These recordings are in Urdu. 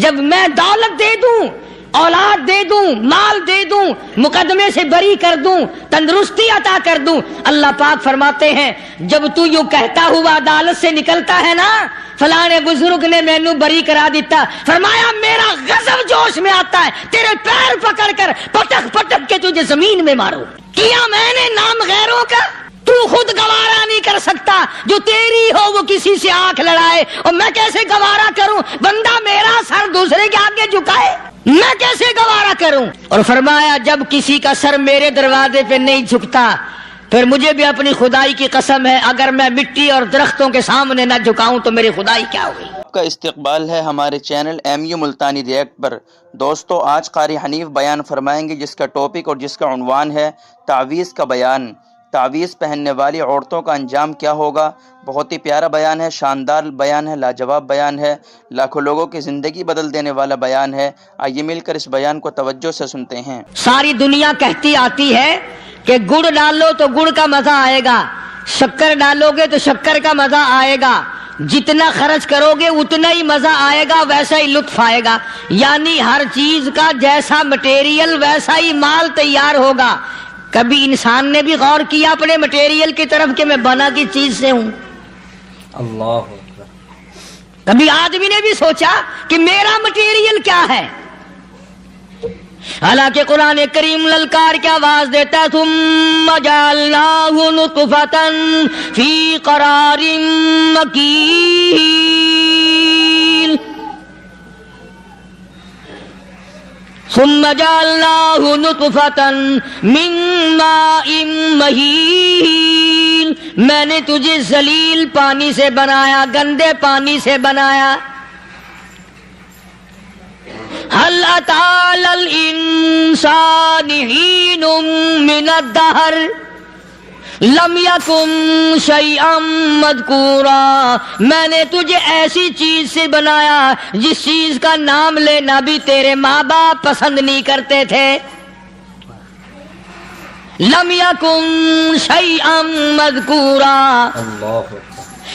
جب میں دولت دے دوں، اولاد دے دوں، مال دے دوں، مقدمے سے بری کر دوں، تندرستی عطا کر دوں، اللہ پاک فرماتے ہیں جب تو یوں کہتا ہوا عدالت سے نکلتا ہے نا فلاں بزرگ نے مینوں بری کرا دیتا، فرمایا میرا غضب جوش میں آتا ہے تیرے پیر پکڑ کر پٹک پٹک کے تجھے زمین میں ماروں۔ کیا میں نے نام غیروں کا؟ تو خود گوارا نہیں کر سکتا، جو تیری ہو وہ کسی سے آنکھ لڑائے، اور میں کیسے گوارا کروں بندہ میرا سر دوسرے کے آگے جھکائے، میں کیسے گوارا کروں؟ اور فرمایا جب کسی کا سر میرے دروازے پہ نہیں جھکتا پھر مجھے بھی اپنی خدائی کی قسم ہے اگر میں مٹی اور درختوں کے سامنے نہ جھکاؤں تو میری خدائی کیا ہوئی۔ آپ کا استقبال ہے ہمارے چینل MU ملتانی ریئیکٹ پر۔ دوستو آج قاری حنیف بیان فرمائیں گے جس کا ٹاپک اور جس کا عنوان ہے تعویذ کا بیان۔ تعویذ پہننے والی عورتوں کا انجام کیا ہوگا۔ بہت ہی پیارا بیان ہے، شاندار بیان ہے، لاجواب بیان ہے، لاکھوں لوگوں کی زندگی بدل دینے والا بیان ہے۔ آئیے مل کر اس بیان کو توجہ سے سنتے ہیں۔ ساری دنیا کہتی آتی ہے کہ گڑ ڈالو تو گڑ کا مزہ آئے گا، شکر ڈالو گے تو شکر کا مزہ آئے گا، جتنا خرچ کرو گے اتنا ہی مزہ آئے گا، ویسا ہی لطف آئے گا، یعنی ہر چیز کا جیسا مٹیریل ویسا ہی مال تیار ہوگا۔ کبھی انسان نے بھی غور کیا اپنے مٹیریل کی طرف کہ میں بنا کی چیز سے ہوں؟ اللہ کبھی آدمی نے بھی سوچا کہ میرا مٹیریل کیا ہے؟ حالانکہ قرآن کریم للکار کی آواز دیتا ہے ثم جعلناہ نطفۃ فی قرار مکین، ثم جعلناہ نطفۃ من ماء مہین، میں نے تجھے ذلیل پانی سے بنایا، گندے پانی سے بنایا۔ هل أتى على الإنسان حين من الدهر لم يكن شيئا مذكورا، میں نے تجھے ایسی چیز سے بنایا جس چیز کا نام لینا بھی تیرے ماں باپ پسند نہیں کرتے تھے۔ لم يكن شيئا مذكورا،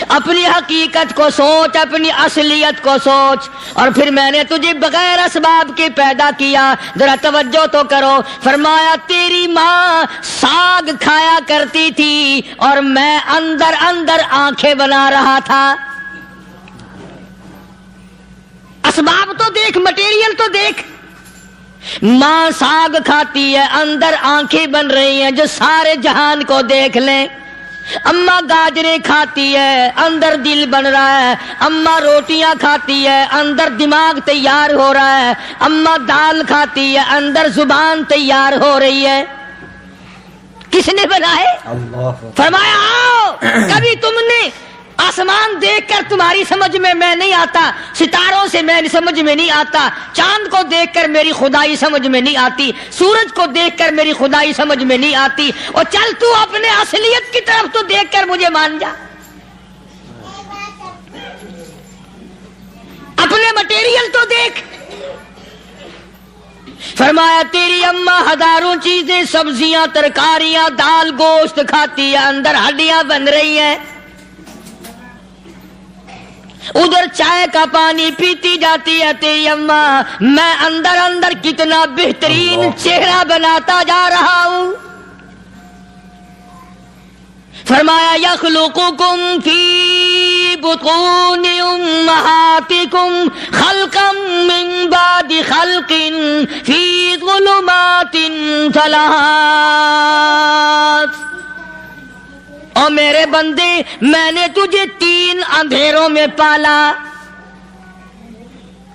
اپنی حقیقت کو سوچ، اپنی اصلیت کو سوچ، اور پھر میں نے تجھے بغیر اسباب کے پیدا کیا۔ ذرا توجہ تو کرو، فرمایا تیری ماں ساگ کھایا کرتی تھی اور میں اندر اندر آنکھیں بنا رہا تھا۔ اسباب تو دیکھ، مٹیریل تو دیکھ۔ ماں ساگ کھاتی ہے، اندر آنکھیں بن رہی ہیں جو سارے جہان کو دیکھ لیں۔ اماں گاجریں کھاتی ہے، اندر دل بن رہا ہے۔ اماں روٹیاں کھاتی ہے، اندر دماغ تیار ہو رہا ہے۔ اماں دال کھاتی ہے، اندر زبان تیار ہو رہی ہے۔ کس نے بنائے؟ فرمایا آؤ، کبھی تم نے آسمان دیکھ کر تمہاری سمجھ میں نہیں آتا، ستاروں سے میں سمجھ میں نہیں آتا، چاند کو دیکھ کر میری خدائی سمجھ میں نہیں آتی، سورج کو دیکھ کر میری خدائی سمجھ میں نہیں آتی، اور چل تو اپنے اصلیت کی طرف تو دیکھ کر مجھے مان جا، اپنے مٹیریل تو دیکھ۔ فرمایا تیری اماں ہزاروں چیزیں، سبزیاں، ترکاریاں، دال، گوشت کھاتی ہے، اندر ہڈیاں بن رہی ہیں، ادھر چائے کا پانی پیتی جاتی ہے تیری اماں، میں اندر اندر کتنا بہترین چہرہ بناتا جا رہا ہوں۔ فرمایا یخلقکم فی بطون امہاتکم خلقا من بعد خلق فی ظلمات ثلاث، اور میرے بندے میں نے تجھے 3 اندھیروں میں پالا،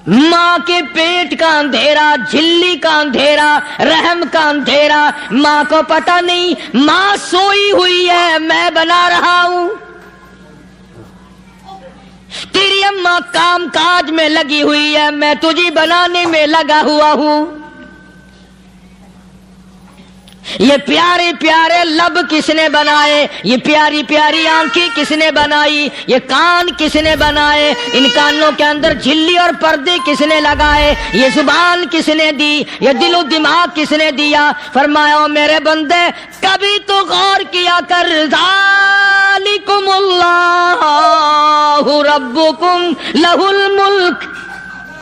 ماں کے پیٹ کا اندھیرا، جھلی کا اندھیرا، رحم کا اندھیرا، ماں کو پتہ نہیں ماں سوئی ہوئی ہے، میں بنا رہا ہوں۔ تیری اماں کام کاج میں لگی ہوئی ہے، میں تجھے بنانے میں لگا ہوا ہوں۔ یہ پیارے پیارے لب کس نے بنائے، یہ پیاری پیاری آنکھیں کس نے بنائی، یہ کان کس نے بنائے، ان کانوں کے اندر جھلی اور پردے کس نے لگائے، یہ زبان کس نے دی، یہ دل و دماغ کس نے دیا۔ فرمایا او میرے بندے کبھی تو غور کیا کر، ذالکم اللہ ربکم لہ الملک،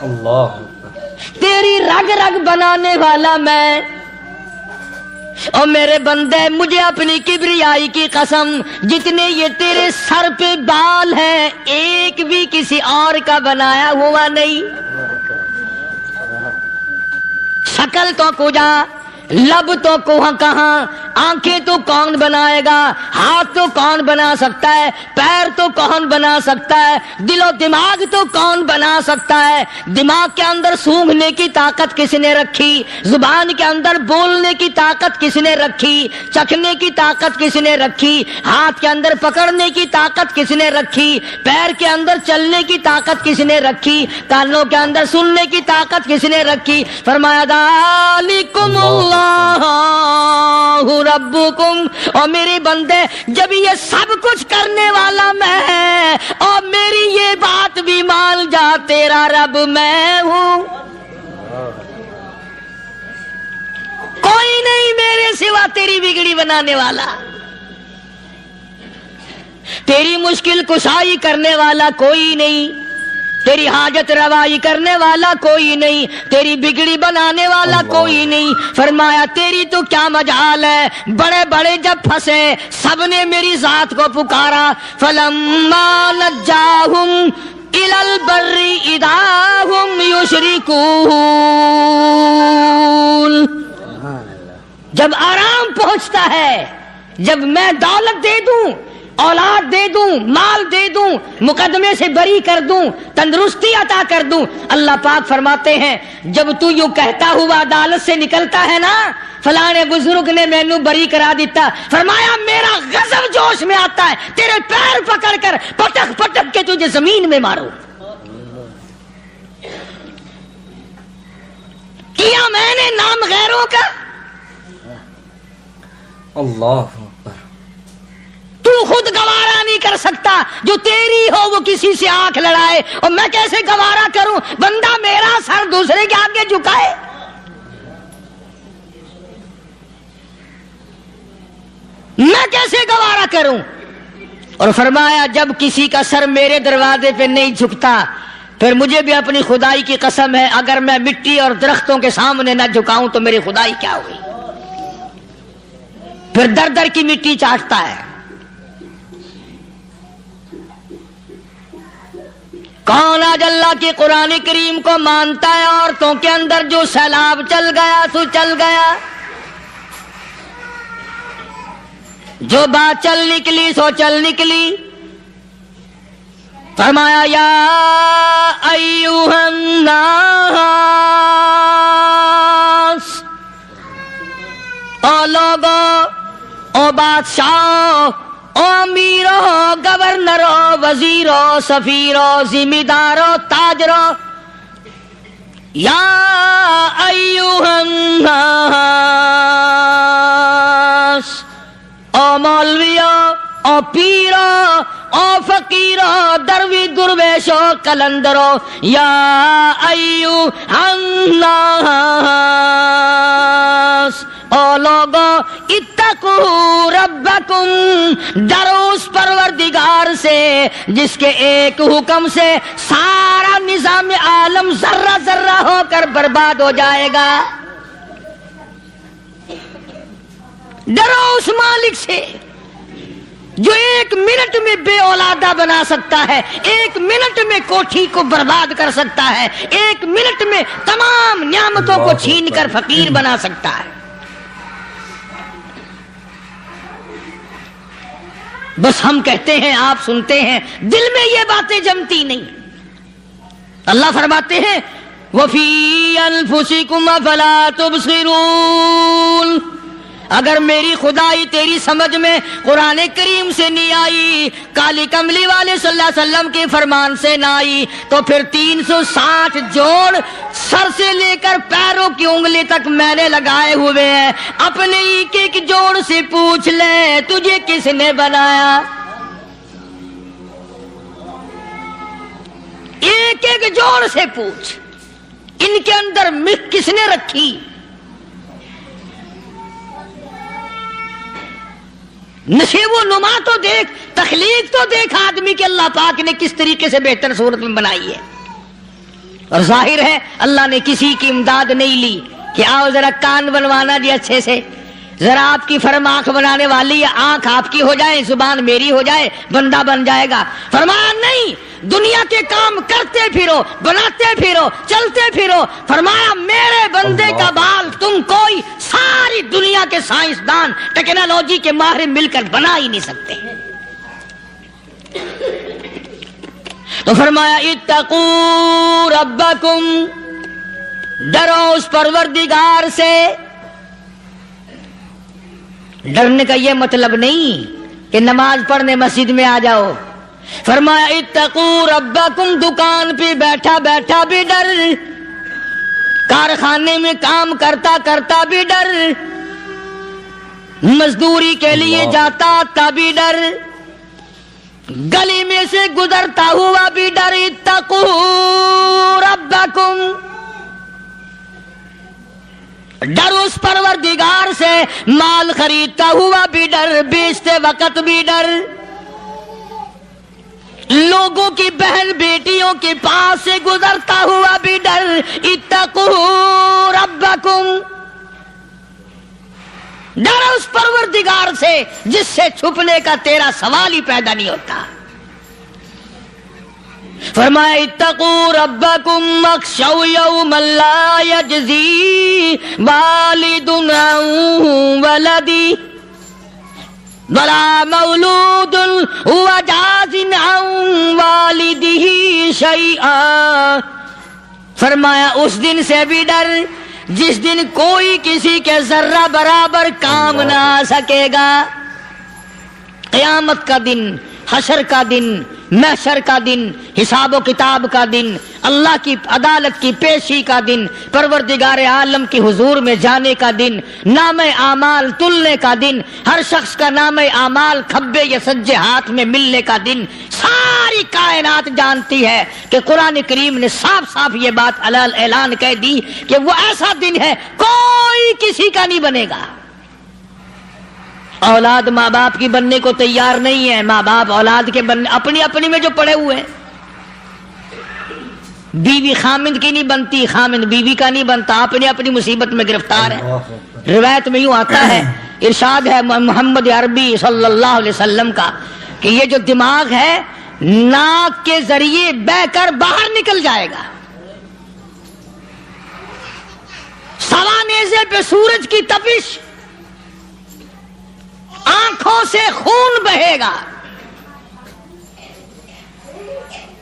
اللہ تیری رگ رگ بنانے والا میں، اور میرے بندے مجھے اپنی کبریائی کی قسم، جتنے یہ تیرے سر پہ بال ہیں ایک بھی کسی اور کا بنایا ہوا نہیں۔ شکل تو کجا، لب تو کہاں، آنکھیں تو کون بنائے گا، ہاتھ تو کون بنا سکتا ہے، پیر تو کون بنا سکتا ہے، دل و دماغ تو کون بنا سکتا ہے۔ دماغ کے اندر سونگھنے کی طاقت کس نے رکھی، زبان کے اندر بولنے کی طاقت کس نے رکھی، چکھنے کی طاقت کس نے رکھی، ہاتھ کے اندر پکڑنے کی طاقت کس نے رکھی، پیر کے اندر چلنے کی طاقت کس نے رکھی، کانوں کے اندر سننے کی طاقت کس نے رکھی؟ فرمایا ذالکم اللہ ربکم، اور میرے بندے جب یہ سب کچھ کرنے والا میں اور میری یہ بات بھی مان جا تیرا رب میں ہوں، کوئی نہیں میرے سوا تیری بگڑی بنانے والا، تیری مشکل کشائی کرنے والا کوئی نہیں، تیری حاجت روائی کرنے والا کوئی نہیں، تیری بگڑی بنانے والا کوئی نہیں۔ فرمایا تیری تو کیا مجال ہے، بڑے بڑے جب پھنسے سب نے میری ذات کو پکارا، فلما نجاہم الی البر اذا ہم یشرکون، جب آرام پہنچتا ہے، جب میں دولت دے دوں، اولاد دے دوں، مال دے دوں، مقدمے سے بری کر دوں، تندرستی عطا کر دوں، اللہ پاک فرماتے ہیں جب تو یوں کہتا ہوا عدالت سے نکلتا ہے نا، فلانے بزرگ نے مینوں بری کرا دیتا، فرمایا میرا غضب جوش میں آتا ہے، تیرے پیر پکڑ کر پٹک پٹک کے تجھے زمین میں ماروں۔ کیا میں نے نام غیروں کا؟ اللہ تو خود گوارا نہیں کر سکتا، جو تیری ہو وہ کسی سے آنکھ لڑائے، اور میں کیسے گوارا کروں بندہ میرا سر دوسرے کے آگے جھکائے؟ میں کیسے گوارا کروں؟ اور فرمایا جب کسی کا سر میرے دروازے پہ نہیں جھکتا، پھر مجھے بھی اپنی خدائی کی قسم ہے اگر میں مٹی اور درختوں کے سامنے نہ جھکاؤں تو میری خدائی کیا ہوئی؟ پھر در در کی مٹی چاٹتا ہے۔ کون آج اللہ کے قرآن کریم کو مانتا ہے؟ عورتوں کے اندر جو سیلاب چل گیا سو چل گیا، جو بات چل نکلی سو چل نکلی۔ فرمایا یا ایھا الناس، او لوگو، او بادشاہ، او امیرو، گورنرو، وزیرو، سفیرو، ذمہ دارو، تاجرو، یا ایھا الناس، او مولویو، او پیرو، او فقیرو، دروی درویشو، کلندرو، یا ایھا الناس، او لوگو اتقوا ربکم، ڈرو اس پروردگار سے جس کے ایک حکم سے سارا نظام عالم ذرہ ذرہ ہو کر برباد ہو جائے گا۔ ڈرو اس مالک سے جو ایک منٹ میں بے اولادہ بنا سکتا ہے، ایک منٹ میں کوٹھی کو برباد کر سکتا ہے، ایک منٹ میں تمام نعمتوں کو چھین کر فقیر بنا سکتا ہے۔ بس ہم کہتے ہیں، آپ سنتے ہیں، دل میں یہ باتیں جمتی نہیں۔ اللہ فرماتے ہیں وَفِي أَنفُسِكُمْ أَفَلَا تُبْصِرُونَ، اگر میری خدائی تیری سمجھ میں قرآن کریم سے نہیں آئی، کالی کملی والے صلی اللہ علیہ وسلم کے فرمان سے نہ آئی، تو پھر 360 جوڑ سر سے لے کر پیروں کی انگلی تک میں نے لگائے ہوئے ہیں، اپنے ایک ایک جوڑ سے پوچھ لے تجھے کس نے بنایا؟ ایک ایک جوڑ سے پوچھ، ان کے اندر مکھ کس نے رکھی؟ نشیب و نما تو دیکھ، تخلیق تو دیکھ آدمی کے اللہ پاک نے کس طریقے سے بہتر صورت میں بنائی ہے۔ اور ظاہر ہے اللہ نے کسی کی امداد نہیں لی کہ آؤ ذرا کان بنوانا جی اچھے سے، ذرا آپ کی فرم آنکھ بنانے والی ہے، آنکھ آپ کی ہو جائے، زبان میری ہو جائے، بندہ بن جائے گا۔ فرمایا نہیں، دنیا کے کام کرتے پھرو، بناتے پھرو، چلتے پھرو۔ فرمایا میرے بندے کا بال تم کوئی ساری دنیا کے سائنسدان ٹیکنالوجی کے ماہر مل کر بنا ہی نہیں سکتے۔ تو فرمایا اتقوا ربکم، ڈرو اس پروردگار سے۔ ڈرنے کا یہ مطلب نہیں کہ نماز پڑھنے مسجد میں آ جاؤ۔ فرمایا اتقوا ربکم، دکان پہ بیٹھا بیٹھا بھی ڈر، کارخانے میں کام کرتا کرتا بھی ڈر، مزدوری کے لیے جاتا تبھی ڈر، گلی میں سے گزرتا ہوا بھی ڈر۔ اتقوا ربکم، ڈر اس پروردگار سے، مال خریدتا ہوا بھی ڈر، بیچتے وقت بھی ڈر، لوگوں کی بہن بیٹیوں کے پاس سے گزرتا ہوا بھی ڈر۔ اتقوا ربکم، ڈر اس پروردگار سے جس سے چھپنے کا تیرا سوال ہی پیدا نہیں ہوتا۔ فرمایا اتقوا ربکم واخشوا یوما لا یجزی والد عن ولدہ ولا مولود هو جاز عن والدہ شیئا۔ فرمایا اس دن سے بھی ڈر جس دن کوئی کسی کے ذرہ برابر کام نہ آ سکے گا۔ قیامت کا دن، حشر کا دن، محشر کا دن، حساب و کتاب کا دن، اللہ کی عدالت کی پیشی کا دن، پروردگار عالم کی حضور میں جانے کا دن، نام اعمال تلنے کا دن، ہر شخص کا نام اعمال کھبے یا سجے ہاتھ میں ملنے کا دن۔ ساری کائنات جانتی ہے کہ قرآن کریم نے صاف صاف یہ بات اعلان کہہ دی کہ وہ ایسا دن ہے کوئی کسی کا نہیں بنے گا۔ اولاد ماں باپ کی بننے کو تیار نہیں ہے، ماں باپ اولاد کے بننے اپنی اپنی میں جو پڑے ہوئے ہیں۔ بیوی خامند کی نہیں بنتی، خامند بیوی کا نہیں بنتا، اپنی اپنی مصیبت میں گرفتار ہے۔ روایت میں یوں آتا ہے، ارشاد ہے محمد عربی صلی اللہ علیہ وسلم کا کہ یہ جو دماغ ہے ناک کے ذریعے بہ کر باہر نکل جائے گا، سوا نیزے پہ سورج کی تپش، آنکھوں سے خون بہے گا،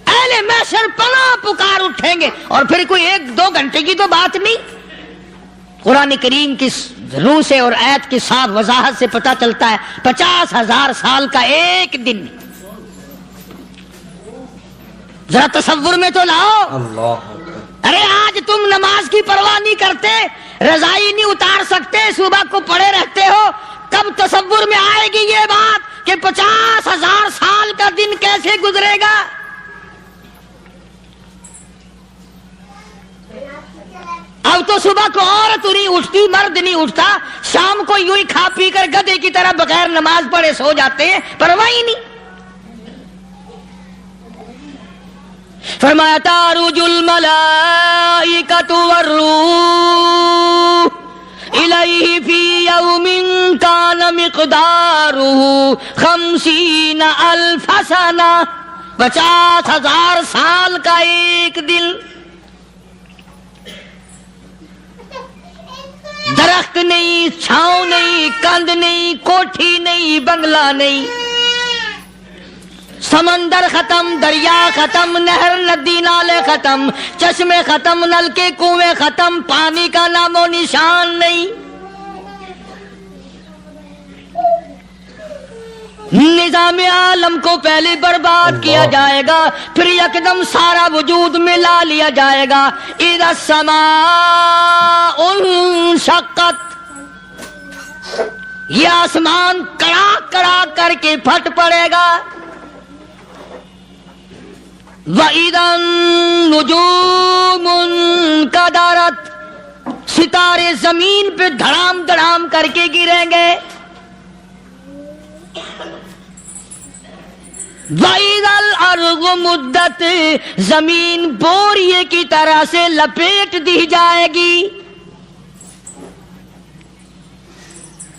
اہل محشر پناہ پکار اٹھیں گے۔ اور پھر کوئی 1-2 گھنٹے کی تو بات نہیں، قرآن کریم کی روح سے اور آیت کی صاف وضاحت سے پتہ چلتا ہے 50,000 سال کا ایک دن۔ ذرا تصور میں تو لاؤ۔ اللہ، ارے آج تم نماز کی پرواہ نہیں کرتے، رضائی نہیں اتار سکتے، صبح کو پڑے رہتے ہو، کب تصور میں آئے گی یہ بات کہ 50,000 سال کا دن کیسے گزرے گا؟ اب تو صبح کو عورت نہیں اٹھتی، مرد نہیں اٹھتا، شام کو یوں ہی کھا پی کر گدھے کی طرح بغیر نماز پڑھے سو جاتے ہیں، پرواہ ہی نہیں۔ فرمایا تعرج الملائکۃ والروح الیہ فی یوم کان مقدارہ 50,000 سنہ، 50,000 سال کا ایک دن۔ درخت نہیں، چھاؤں نہیں، کند نہیں، کوٹھی نہیں، بنگلہ نہیں، سمندر ختم، دریا ختم، نہر ندی نالے ختم، چشمے ختم، نلکے کنویں ختم، پانی کا نام و نشان نہیں۔ نظام عالم کو پہلے برباد کیا جائے گا، پھر یکدم سارا وجود ملا لیا جائے گا۔ اذا السماء انشقت، یہ آسمان کڑاک کڑاک کر کے پھٹ پڑے گا۔ وَإِذَا النُّجُومُ انْكَدَرَتْ، ستارے زمین پہ دھڑام دھڑام کر کے گریں گے۔ وَإِذَا الْأَرْضُ مُدَّتْ، زمین بوریے کی طرح سے لپیٹ دی جائے گی.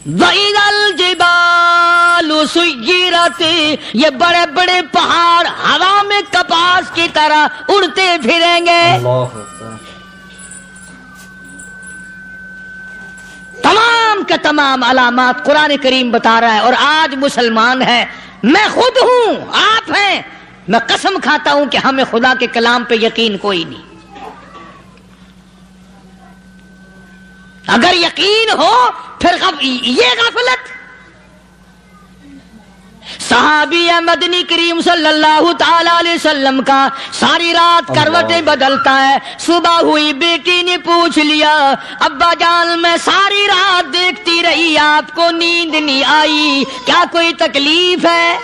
وَإِذَا الْجِبَالُ سُيِّرَتْ، یہ بڑے بڑے پہاڑ ہوا میں کپاس کی طرح اڑتے پھریں گے. اللہ اکبر. تمام کے تمام علامات قرآن کریم بتا رہا ہے. اور آج مسلمان ہے، میں خود ہوں، آپ ہیں، میں قسم کھاتا ہوں کہ ہمیں خدا کے کلام پہ یقین کوئی نہیں. اگر یقین ہو پھر یہ غفلت. صحابی مدنی کریم صلی اللہ تعالی علیہ وسلم کا ساری رات کروٹیں بدلتا ہے. صبح ہوئی بیٹی نے پوچھ لیا، ابا جان میں ساری رات دیکھتی رہی، آپ کو نیند نہیں آئی، کیا کوئی تکلیف ہے؟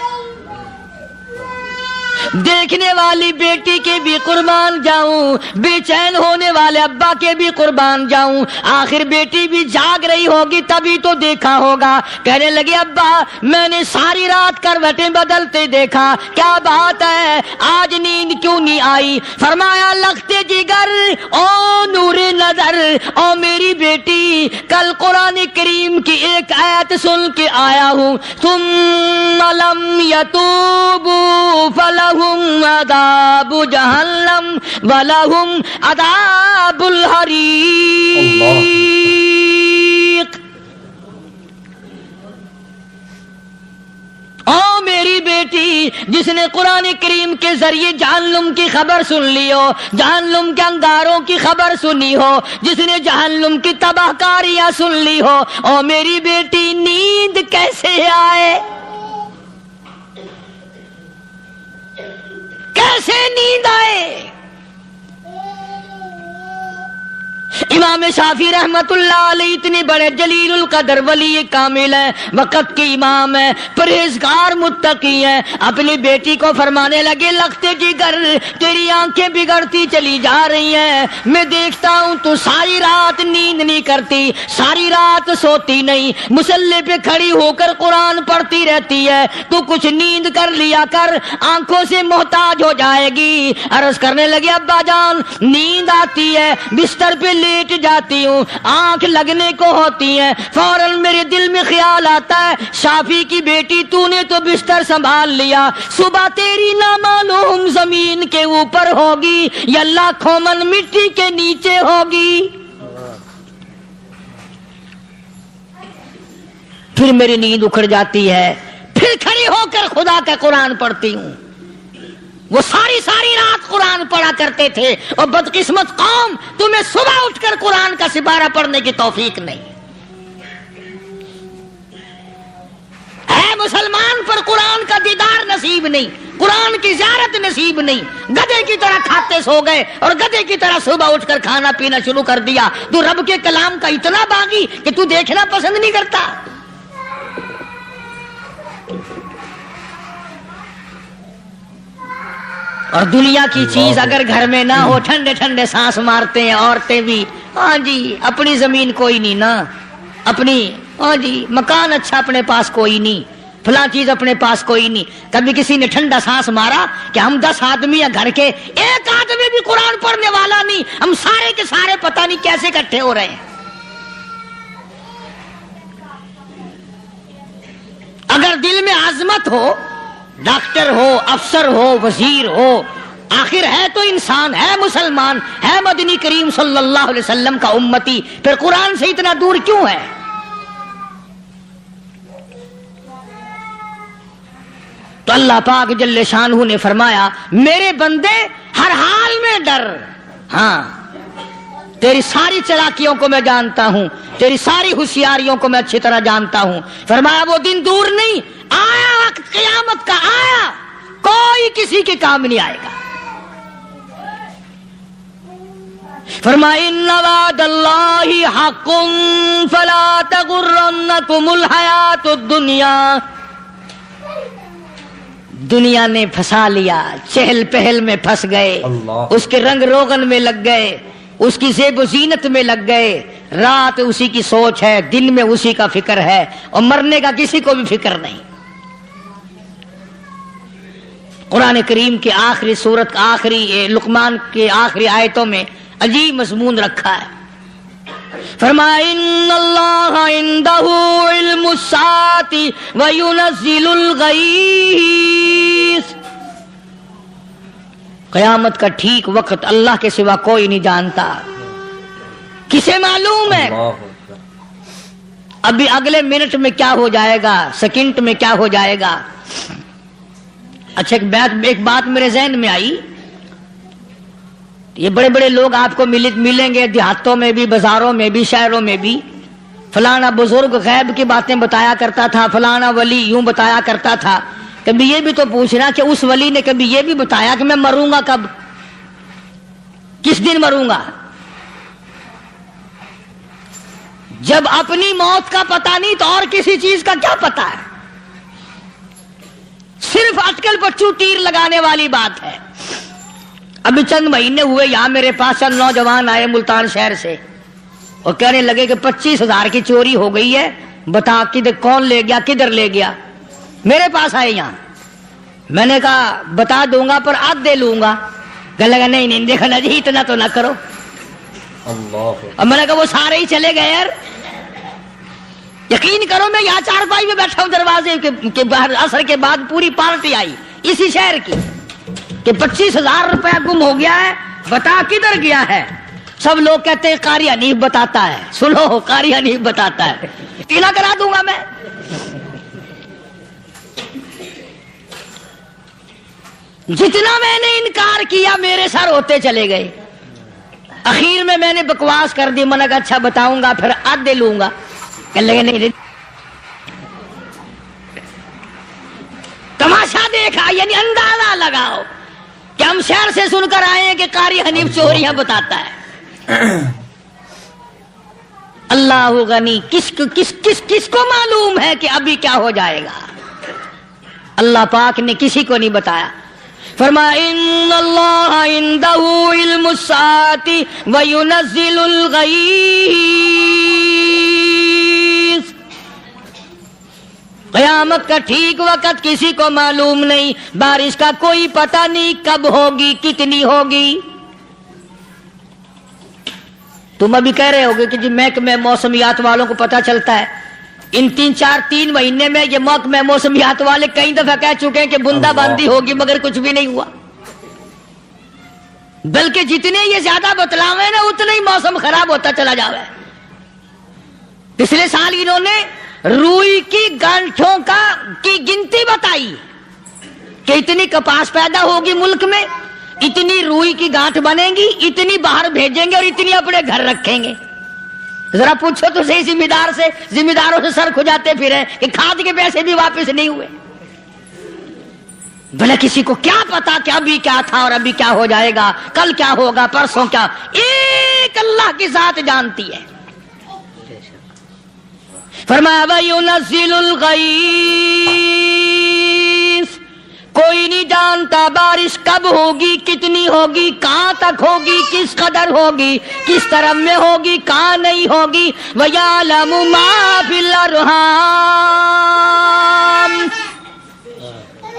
دیکھنے والی بیٹی کے بھی قربان جاؤں، بے چین ہونے والے ابا کے بھی قربان جاؤں. آخر بیٹی بھی جاگ رہی ہوگی تبھی تو دیکھا ہوگا. کہنے لگے ابا میں نے ساری رات کروٹیں بدلتے دیکھا، کیا بات ہے، آج نیند کیوں نہیں آئی؟ فرمایا لختے جگر او نور نظر، او میری بیٹی کل قرآن کریم کی ایک آیت سن کے آیا ہوں، ثم لم یتوبوا فلہم عذاب جہنم ولہم عذاب الحریق. او میری بیٹی جس نے قرآن کریم کے ذریعے جہنم کی خبر سن لی ہو، جہنم کے انگاروں کی خبر سنی ہو، جس نے جہنم کی تباہ کاریاں سن لی ہو، او میری بیٹی نیند کیسے آئے؟ کیسے نیند آئے؟ امام شافعی رحمت اللہ علیہ اتنے بڑے جلیل القدر ولی کامل ہیں، وقت کے امام ہیں، پرہیزگار متقی ہیں. اپنی بیٹی کو فرمانے لگے لختے جگر تیری آنکھیں بگڑتی چلی جا رہی ہیں، میں دیکھتا ہوں تو ساری رات نیند نہیں کرتی، ساری رات سوتی نہیں، مصلی پہ کھڑی ہو کر قرآن پڑھتی رہتی ہے، تو کچھ نیند کر لیا کر، آنکھوں سے محتاج ہو جائے گی. عرض کرنے لگے ابا جان نیند آتی ہے، بستر پہ لیٹ جاتی ہوں، آنکھ لگنے کو ہوتی ہے، فوراً میرے دل میں خیال آتا ہے شافی کی بیٹی تو نے تو بستر سنبھال لیا، صبح تیری نامعلوم زمین کے اوپر ہوگی یا لاکھوں من مٹی کے نیچے ہوگی. پھر میری نیند اکھڑ جاتی ہے، پھر کھڑی ہو کر خدا کا قرآن پڑھتی ہوں. وہ ساری رات قرآن پڑھا کرتے تھے، اور بدقسمت قوم تمہیں صبح اٹھ کر قرآن کا سپارہ پڑھنے کی توفیق نہیں. اے مسلمان پر قرآن کا دیدار نصیب نہیں، قرآن کی زیارت نصیب نہیں، گدھے کی طرح کھاتے سو گئے اور گدھے کی طرح صبح اٹھ کر کھانا پینا شروع کر دیا. تو رب کے کلام کا اتنا باغی کہ تو دیکھنا پسند نہیں کرتا. اور دنیا کی چیز اگر گھر میں نہ ہو، ٹھنڈے ٹھنڈے سانس مارتے ہیں عورتیں بھی. ہاں جی اپنی زمین کوئی نہیں نا، اپنی ہاں جی مکان اچھا اپنے پاس کوئی نہیں، فلاں چیز اپنے پاس کوئی نہیں. کبھی کسی نے ٹھنڈا سانس مارا کہ ہم 10 آدمی ہیں گھر کے، ایک آدمی بھی قرآن پڑھنے والا نہیں، ہم سارے کے سارے پتہ نہیں کیسے اکٹھے ہو رہے ہیں. اگر دل میں عظمت ہو، ڈاکٹر ہو، افسر ہو، وزیر ہو، آخر ہے تو انسان، ہے مسلمان، ہے مدنی کریم صلی اللہ علیہ وسلم کا امتی، پھر قرآن سے اتنا دور کیوں ہے؟ تو اللہ پاک جل شانہ نے فرمایا میرے بندے ہر حال میں ڈر. ہاں تیری ساری چلاکیوں کو میں جانتا ہوں، تیری ساری ہوشیاریوں کو میں اچھی طرح جانتا ہوں. فرمایا وہ دن دور نہیں، آیا وقت قیامت کا، آیا، کوئی کسی کے کام نہیں آئے گا. فرمایا ان وعد اللہ حق فلا تغرنکم الحیات الدنیا. دنیا نے پھنسا لیا، چہل پہل میں پھنس گئے، اس کے رنگ روغن میں لگ گئے، اس کی زیب و زینت میں لگ گئے. رات اسی کی سوچ ہے، دن میں اسی کا فکر ہے، اور مرنے کا کسی کو بھی فکر نہیں. قرآن کریم کے آخری سورت آخری لقمان کے آخری آیتوں میں عجیب مضمون رکھا ہے. فرمایا ان اللہ عنده علم الساعۃ وینزل الغیث. قیامت کا ٹھیک وقت اللہ کے سوا کوئی نہیں جانتا. کسے معلوم ہے ابھی اگلے منٹ میں کیا ہو جائے گا, سیکنڈ میں کیا ہو جائے گا. اچھا ایک بات میرے ذہن میں آئی. یہ بڑے بڑے لوگ آپ کو ملیں گے دیہاتوں میں بھی, بازاروں میں بھی, شہروں میں بھی. فلانا بزرگ غیب کی باتیں بتایا کرتا تھا, فلانا ولی یوں بتایا کرتا تھا. کبھی یہ بھی تو پوچھنا کہ اس ولی نے کبھی یہ بھی بتایا کہ میں مروں گا کب, کس دن مروں گا. جب اپنی موت کا پتہ نہیں تو اور کسی چیز کا کیا پتہ ہے. صرف اٹکل پچو تیر لگانے والی بات ہے. ابھی چند مہینے ہوئے یہاں میرے پاس چند نوجوان آئے ملتان شہر سے اور کہنے لگے کہ 25,000 کی چوری ہو گئی ہے, بتا کدھر کون لے گیا, کدھر لے گیا. میرے پاس آئے یہاں. میں نے کہا بتا دوں گا پر آدھے لوں گا. کہنے لگا نہیں دیکھا نا جی اتنا تو نہ کرو. اور میں نے کہا وہ سارے ہی چلے گئے یار. یقین کرو میں یہاں چارپائی میں بیٹھا ہوں دروازے کے باہر, عصر کے بعد پوری پارٹی آئی اسی شہر کی کہ 25,000 روپیہ گم ہو گیا ہے, بتا کدھر گیا ہے. سب لوگ کہتے ہیں قاری حنیف بتاتا ہے. سنو قاری حنیف بتاتا ہے. تینا کرا دوں گا میں. جتنا میں نے انکار کیا میرے سر ہوتے چلے گئے. اخیر میں نے بکواس کر دی. میں نے کہا اچھا بتاؤں گا پھر آدھے لوں گا. کہ لگے نہیں. تماشا دیکھا یعنی اندازہ لگاؤ کہ ہم شہر سے سن کر آئے ہیں کہ قاری حنیف چوریاں بتاتا ہے. اللہ غنی. کس کو معلوم ہے کہ ابھی کیا ہو جائے گا. اللہ پاک نے کسی کو نہیں بتایا. فرمایا ان اللہ عنده علم الساعۃ وینزل الغیث. قیامت کا ٹھیک وقت کسی کو معلوم نہیں. بارش کا کوئی پتہ نہیں کب ہوگی, کتنی ہوگی. تم ابھی کہہ رہے ہوگے کہ جی محکمہ موسمیات والوں کو پتہ چلتا ہے. ان 3 مہینے میں یہ محکمہ موسمیات والے کئی دفعہ کہہ چکے ہیں کہ بوندا باندی ہوگی مگر کچھ بھی نہیں ہوا. بلکہ جتنے یہ زیادہ بتلاوے نا اتنا ہی موسم خراب ہوتا چلا جاوے. پچھلے سال انہوں نے روئی کی گانٹھوں کی گنتی بتائی کہ اتنی کپاس پیدا ہوگی ملک میں, اتنی روئی کی گانٹھ بنے گی, اتنی باہر بھیجیں گے اور اتنی اپنے گھر رکھیں گے. ذرا پوچھو تو صحیح ذمہ داروں سے سر کھجاتے پھرے کہ کھاد کے پیسے بھی واپس نہیں ہوئے. بھلا کسی کو کیا پتا کہ ابھی کیا تھا اور ابھی کیا ہو جائے گا, کل کیا ہوگا, پرسوں کیا. ایک اللہ کی ذات جانتی ہے. فرمایا وَيُنَزِّلُ الْغَيْثَ. کوئی نہیں جانتا بارش کب ہوگی, کتنی ہوگی, کہاں تک ہوگی, کس قدر ہوگی, کس طرف میں ہوگی, کہاں نہیں ہوگی. وَيَعْلَمُ مَا فِي الْأَرْحَامِ.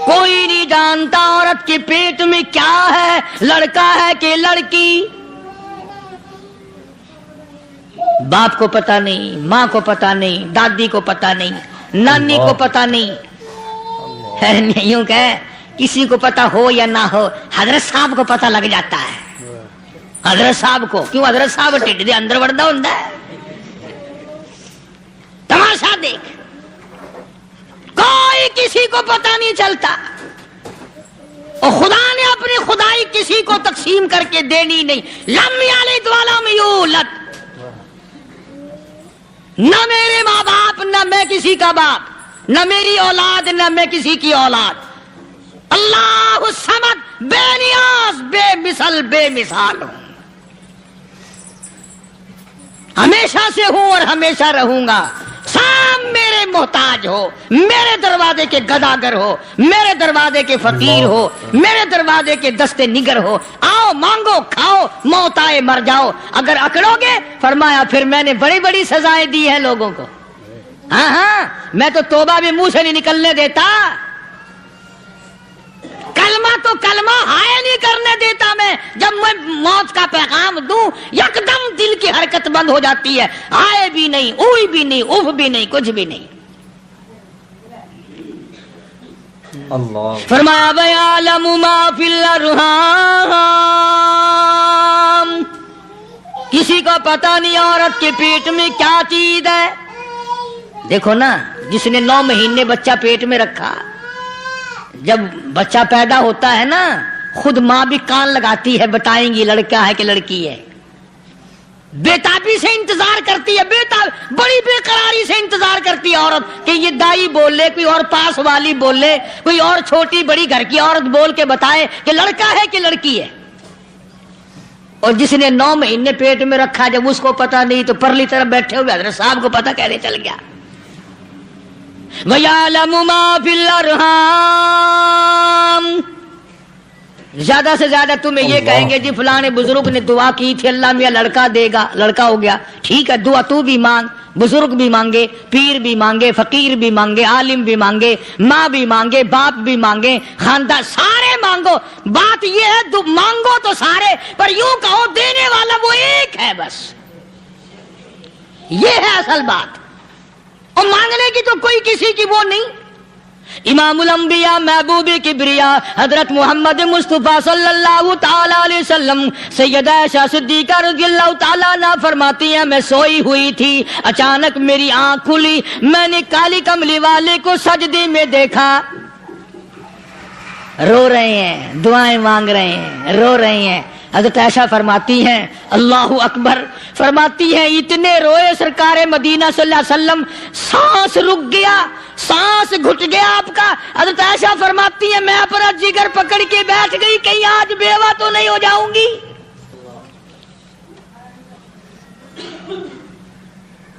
کوئی نہیں جانتا عورت کے پیٹ میں کیا ہے, لڑکا ہے کہ لڑکی. باپ کو پتہ نہیں, ماں کو پتہ نہیں, دادی کو پتہ نہیں, نانی کو پتہ نہیں. یوں کہ کسی کو پتہ ہو یا نہ ہو حضرت صاحب کو پتہ لگ جاتا ہے. حضرت صاحب کو کیوں, حضرت صاحب ٹھڈ دے اندر وڑدا ہوندا ہے. تماشا دیکھ, کوئی کسی کو پتہ نہیں چلتا. اور خدا نے اپنی خدائی کسی کو تقسیم کر کے دینی نہیں. لم یلد ولم یولد. نہ میرے ماں باپ, نہ میں کسی کا باپ, نہ میری اولاد, نہ میں کسی کی اولاد. اللہ الصمد, بے نیاز, بے مثل, بے مثال ہوں. ہمیشہ سے ہوں اور ہمیشہ رہوں گا. سام میرے محتاج ہو, میرے دروازے کے گداگر ہو, میرے دروازے کے فقیر ہو, میرے دروازے کے دستے نگر ہو. آؤ مانگو کھاؤ, موت آئے مر جاؤ. اگر اکڑو گے فرمایا پھر میں نے بڑی بڑی سزائیں دی ہیں لوگوں کو. ہاں میں تو توبہ بھی منہ سے نہیں نکلنے دیتا. کلمہ تو کلمہ ہائے نہیں کرنے دیتا میں. جب میں موت کا پیغام دوں یکدم دل کی حرکت بند ہو جاتی ہے. ہائے بھی نہیں, اوئی بھی نہیں, اف بھی نہیں, کچھ بھی نہیں. اللہ. فرمایا وَيَعْلَمُ مَا فِي الْأَرْحَامِ, کسی کو پتہ نہیں عورت کے پیٹ میں کیا چیز ہے. دیکھو نا, جس نے 9 مہینے بچہ پیٹ میں رکھا, جب بچہ پیدا ہوتا ہے نا, خود ماں بھی کان لگاتی ہے, بتائیں گی لڑکا ہے کہ لڑکی ہے. بےتابی سے انتظار کرتی ہے, بڑی بے قراری سے انتظار کرتی ہے عورت کہ یہ دائی بول لے, کوئی اور پاس والی بول لے, کوئی اور چھوٹی بڑی گھر کی عورت بول کے بتائے کہ لڑکا ہے کہ لڑکی ہے. اور جس نے 9 مہینے پیٹ میں رکھا, جب اس کو پتا نہیں تو پرلی طرف بیٹھے ہوئے حضرت صاحب کو پتا کیسے چل گیا. وَيَعْلَمُ مَا فِي الْأَرْحَامِ, زیادہ سے زیادہ تمہیں یہ کہیں گے جی فلاں بزرگ نے دعا کی تھی اللہ میاں لڑکا دے گا, لڑکا ہو گیا. ٹھیک ہے, دعا تو بھی مانگ, بزرگ بھی مانگے, پیر بھی مانگے, فقیر بھی مانگے, عالم بھی مانگے, ماں بھی مانگے, باپ بھی مانگے, خاندان سارے مانگو. بات یہ ہے مانگو تو سارے, پر یوں کہو دینے والا وہ ایک ہے بس. یہ ہے اصل بات. اور مانگنے کی تو کوئی کسی کی وہ نہیں. امام الانبیاء محبوب کبریا حضرت محمد مصطفیٰ صلی اللہ تعالی علیہ وسلم سیدہ عائشہ صدیقہ رضی اللہ تعالیٰ عنہا فرماتی ہیں, میں سوئی ہوئی تھی, اچانک میری آنکھ کھلی, میں نے کالی کملی والے کو سجدے میں دیکھا. رو رہے ہیں, دعائیں مانگ رہے ہیں, رو رہے ہیں. حضرت عائشہ فرماتی ہیں اللہ اکبر, فرماتی ہیں اتنے روئے سرکار مدینہ صلی اللہ علیہ وسلم, سانس رک گیا, سانس گھٹ گیا آپ کا. حضرت عائشہ فرماتی ہیں میں اپنا جگر پکڑ کے بیٹھ گئی, کہیں آج بیوہ تو نہیں ہو جاؤں گی.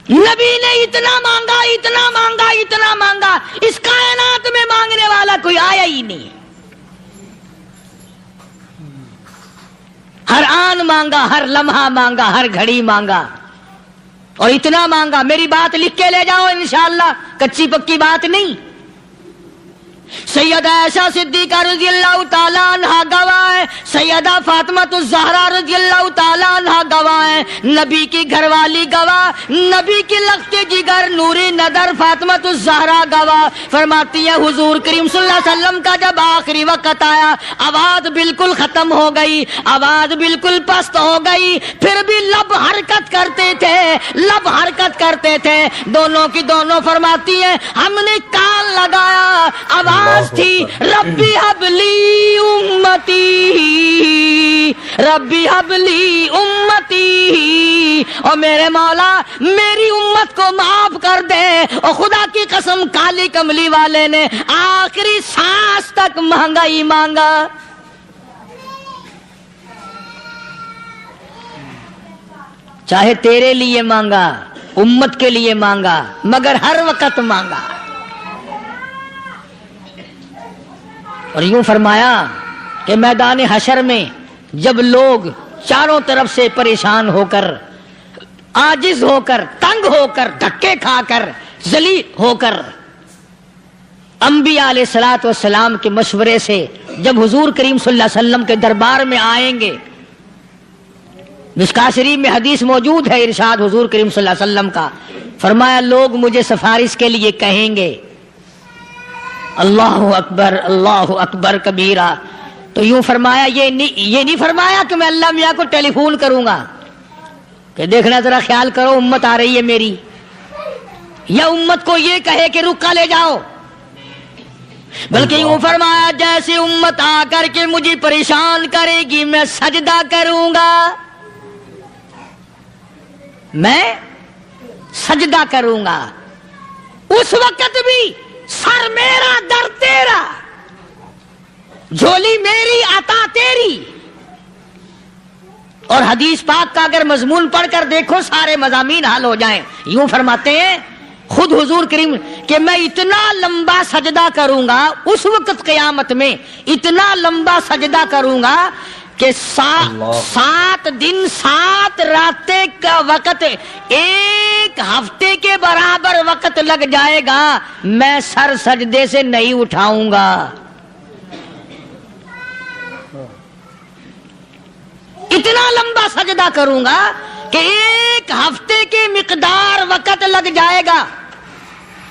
نبی نے اتنا مانگا, اتنا مانگا, اتنا مانگا, اس کائنات میں مانگنے والا کوئی آیا ہی نہیں. ہر آن مانگا, ہر لمحہ مانگا, ہر گھڑی مانگا, اور اتنا مانگا. میری بات لکھ کے لے جاؤ انشاءاللہ, کچی پکی بات نہیں. سیدہ عائشہ صدیقہ رضی اللہ تعالیٰ عنہا گواہ ہے, سیدہ فاطمہ الزہرا رضی اللہ تعالیٰ عنہا گواہ ہے, نبی کی گھر والی گواہ, نبی کی لخت جگر نوری نظر فاطمہ الزہرا گواہ. فرماتی ہے حضور کریم صلی اللہ علیہ وسلم کا جب آخری وقت آیا, آواز بالکل ختم ہو گئی, آواز بالکل پست ہو گئی, پھر بھی لب حرکت کرتے تھے, لب حرکت کرتے تھے, دونوں کی دونوں. فرماتی ہیں ہم نے کان لگایا, آواز تھی ربی حبلی امتی, ربی حبلی امتی, اور میرے مولا میری امت کو معاف کر دے. اور خدا کی قسم کالی کملی والے نے آخری سانس تک مانگا ہی مانگا. چاہے تیرے لیے مانگا, امت کے لیے مانگا, مگر ہر وقت مانگا. اور یوں فرمایا کہ میدان حشر میں جب لوگ چاروں طرف سے پریشان ہو کر, عاجز ہو کر, تنگ ہو کر, دھکے کھا کر, ذلیل ہو کر, انبیاء علیہ الصلوۃ والسلام کے مشورے سے جب حضور کریم صلی اللہ علیہ وسلم کے دربار میں آئیں گے, مشکاۃ شریف میں حدیث موجود ہے, ارشاد حضور کریم صلی اللہ علیہ وسلم کا, فرمایا لوگ مجھے سفارش کے لیے کہیں گے اللہ اکبر کبیرہ. تو یوں فرمایا, یہ نہیں فرمایا کہ میں اللہ میاں کو ٹیلی فون کروں گا کہ دیکھنا ذرا خیال کرو امت آ رہی ہے میری, یا امت کو یہ کہے کہ رکا لے جاؤ, بلکہ یوں فرمایا جیسے امت آ کر کے مجھے پریشان کرے گی میں سجدہ کروں گا, میں سجدہ کروں گا. اس وقت بھی سر میرا در تیرا, جھولی میری عطا تیری. اور حدیث پاک کا اگر مضمون پڑھ کر دیکھو سارے مضامین حل ہو جائیں. یوں فرماتے ہیں خود حضور کریم کہ میں اتنا لمبا سجدہ کروں گا اس وقت قیامت میں, اتنا لمبا سجدہ کروں گا کہ 7 دن 7 راتیں کا وقت 1 ہفتے کے برابر وقت لگ جائے گا, میں سر سجدے سے نہیں اٹھاؤں گا. اتنا لمبا سجدہ کروں گا کہ 1 ہفتے کی مقدار وقت لگ جائے گا.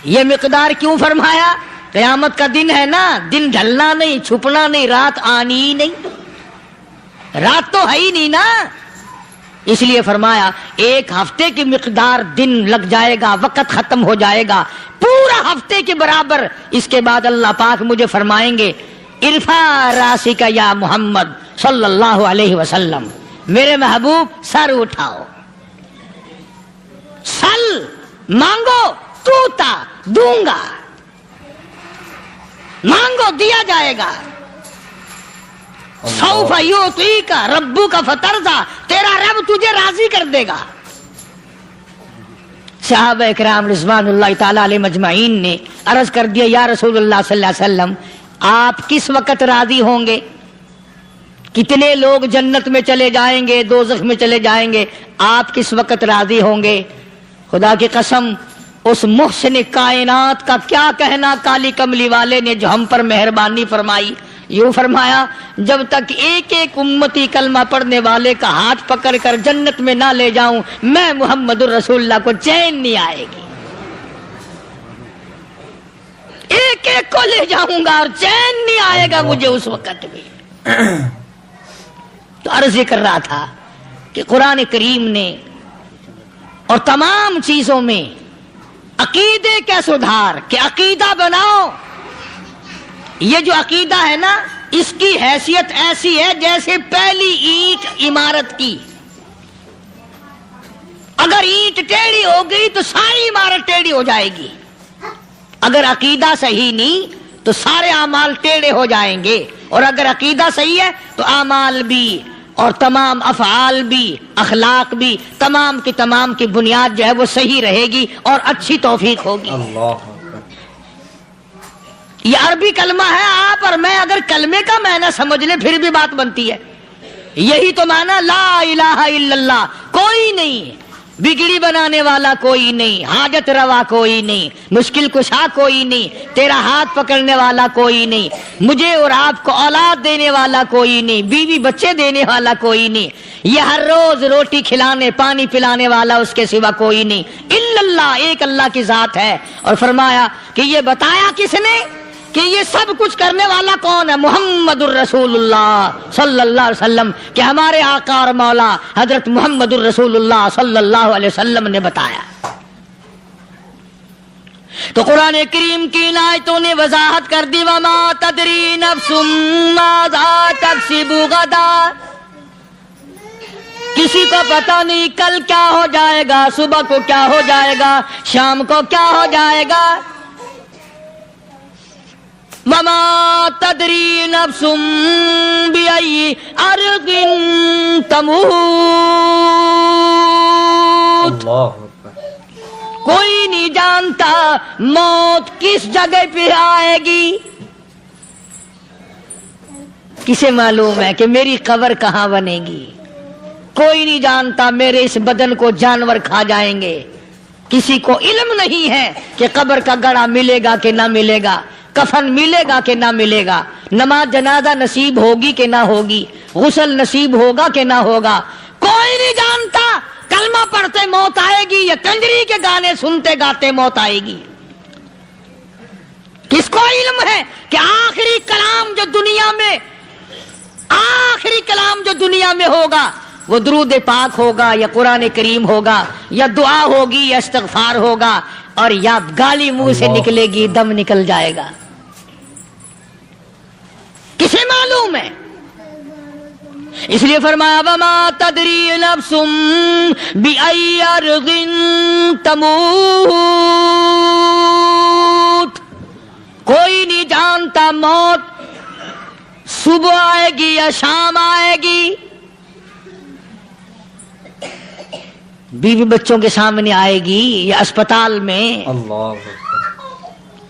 یہ مقدار کیوں فرمایا؟ قیامت کا دن ہے نا، دن ڈھلنا نہیں، چھپنا نہیں، رات آنی ہی نہیں، رات تو ہے ہی نہیں نا. اس لیے فرمایا 1 ہفتے کی مقدار دن لگ جائے گا، وقت ختم ہو جائے گا پورا ہفتے کے برابر. اس کے بعد اللہ پاک مجھے فرمائیں گے ارفع راسک یا محمد صلی اللہ علیہ وسلم، میرے محبوب سر اٹھاؤ، سل مانگو توتا دوں گا، مانگو دیا جائے گا. سوف یعطیک ربک فترضی، تیرا رب تجھے راضی کر دے گا. صحابہ اکرام رضوان اللہ تعالی علیہ مجمعین نے عرض کر دیا یا رسول اللہ صلی اللہ علیہ وسلم آپ کس وقت راضی ہوں گے؟ کتنے لوگ جنت میں چلے جائیں گے، دوزخ میں چلے جائیں گے، آپ کس وقت راضی ہوں گے؟ خدا کی قسم اس محسن کائنات کا کیا کہنا کالی کملی والے نے جو ہم پر مہربانی فرمائی. یوں فرمایا جب تک ایک ایک امتی کلمہ پڑھنے والے کا ہاتھ پکڑ کر جنت میں نہ لے جاؤں میں محمد الرسول اللہ کو چین نہیں آئے گی. ایک ایک کو لے جاؤں گا اور چین نہیں آئے گا مجھے اس وقت بھی. تو عرض یہ کر رہا تھا کہ قرآن کریم نے اور تمام چیزوں میں عقیدے کا سدھار کہ عقیدہ بناؤ. یہ جو عقیدہ ہے نا اس کی حیثیت ایسی ہے جیسے پہلی اینٹ عمارت کی. اگر اینٹ ٹیڑھی ہو گئی تو ساری عمارت ٹیڑھی ہو جائے گی. اگر عقیدہ صحیح نہیں تو سارے اعمال ٹیڑھے ہو جائیں گے، اور اگر عقیدہ صحیح ہے تو اعمال بھی اور تمام افعال بھی اخلاق بھی تمام کی بنیاد جو ہے وہ صحیح رہے گی اور اچھی توفیق ہوگی. اللہ یہ عربی کلمہ ہے، آپ اور میں اگر کلمے کا معنی سمجھ لیں پھر بھی بات بنتی ہے. یہی تو معنی لا الہ الا اللہ. کوئی نہیں بگڑی بنانے والا، کوئی نہیں حاجت روا، کوئی نہیں مشکل کشا، کوئی نہیں تیرا ہاتھ پکڑنے والا، کوئی نہیں مجھے اور آپ کو اولاد دینے والا، کوئی نہیں بیوی بچے دینے والا، کوئی نہیں یہ ہر روز روٹی کھلانے پانی پلانے والا اس کے سوا کوئی نہیں الا اللہ. ایک اللہ کی ذات ہے. اور فرمایا کہ یہ بتایا کس نے کہ یہ سب کچھ کرنے والا کون ہے؟ محمد الرسول اللہ صلی اللہ علیہ وسلم، کہ ہمارے آقا اور مولا حضرت محمد الرسول اللہ صلی اللہ علیہ وسلم نے بتایا. تو قرآن کریم کی ان آیتوں نے وضاحت کر دی وما تدری نفس ماذا تکسب غدا. کسی کو پتہ نہیں کل کیا ہو جائے گا، صبح کو کیا ہو جائے گا، شام کو کیا ہو جائے گا. وما تدری نفس بأي أرض تموت. کوئی نہیں جانتا موت کس جگہ پہ آئے گی. کسے معلوم ہے کہ میری قبر کہاں بنے گی؟ کوئی نہیں جانتا میرے اس بدن کو جانور کھا جائیں گے. کسی کو علم نہیں ہے کہ قبر کا گڑھا ملے گا کہ نہ ملے گا، کفن ملے گا کہ نہ ملے گا، نماز جنازہ نصیب ہوگی کہ نہ ہوگی، غسل نصیب ہوگا کہ نہ ہوگا. کوئی نہیں جانتا کلمہ پڑھتے موت آئے گی یا کنجری کے گانے سنتے گاتے موت آئے گی. کس کو علم ہے کہ آخری کلام جو دنیا میں ہوگا وہ درود پاک ہوگا یا قرآن کریم ہوگا یا دعا ہوگی یا استغفار ہوگا، اور یا گالی منہ سے نکلے گی، دم نکل جائے گا. کسے معلوم ہے؟ اس لیے فرمایا وما تدری نفس بأي أرض تموت. کوئی نہیں جانتا موت صبح آئے گی یا شام آئے گی، بیوی بچوں کے سامنے آئے گی یا اسپتال میں. اللہ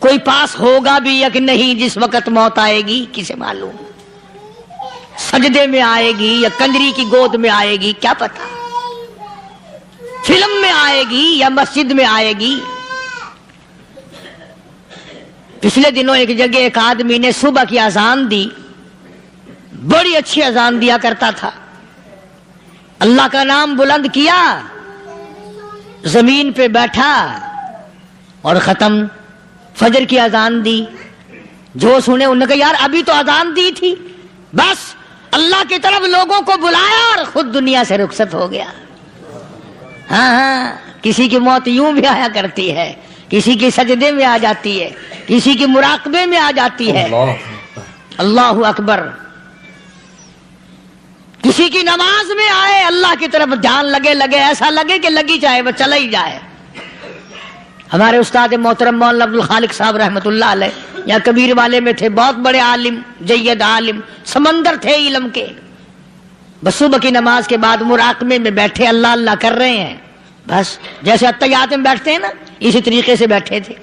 کوئی پاس ہوگا بھی یا کہ نہیں جس وقت موت آئے گی کسے معلوم. سجدے میں آئے گی یا کنجری کی گود میں آئے گی کیا پتا، فلم میں آئے گی یا مسجد میں آئے گی. پچھلے دنوں ایک جگہ ایک آدمی نے صبح کی اذان دی، بڑی اچھی اذان دیا کرتا تھا. اللہ کا نام بلند کیا، زمین پہ بیٹھا اور ختم. فجر کی اذان دی. جو سنے انہوں نے کہا یار ابھی تو اذان دی تھی. بس اللہ کی طرف لوگوں کو بلایا اور خود دنیا سے رخصت ہو گیا. ہاں کسی کی موت یوں بھی آیا کرتی ہے، کسی کی سجدے میں آ جاتی ہے، کسی کی مراقبے میں آ جاتی ہے. اللہ اکبر. کسی کی نماز میں آئے، اللہ کی طرف دھیان لگے ایسا لگے کہ لگی جائے وہ چلا ہی جائے. ہمارے استاد محترم مولانا عبد الخالق صاحب رحمۃ اللہ علیہ یا کبیر والے میں تھے، بہت بڑے عالم، جید عالم، سمندر تھے علم کے. بس صبح کی نماز کے بعد مراقبے میں بیٹھے اللہ اللہ کر رہے ہیں. بس جیسے اتحیات میں بیٹھتے ہیں نا، اسی طریقے سے بیٹھے تھے.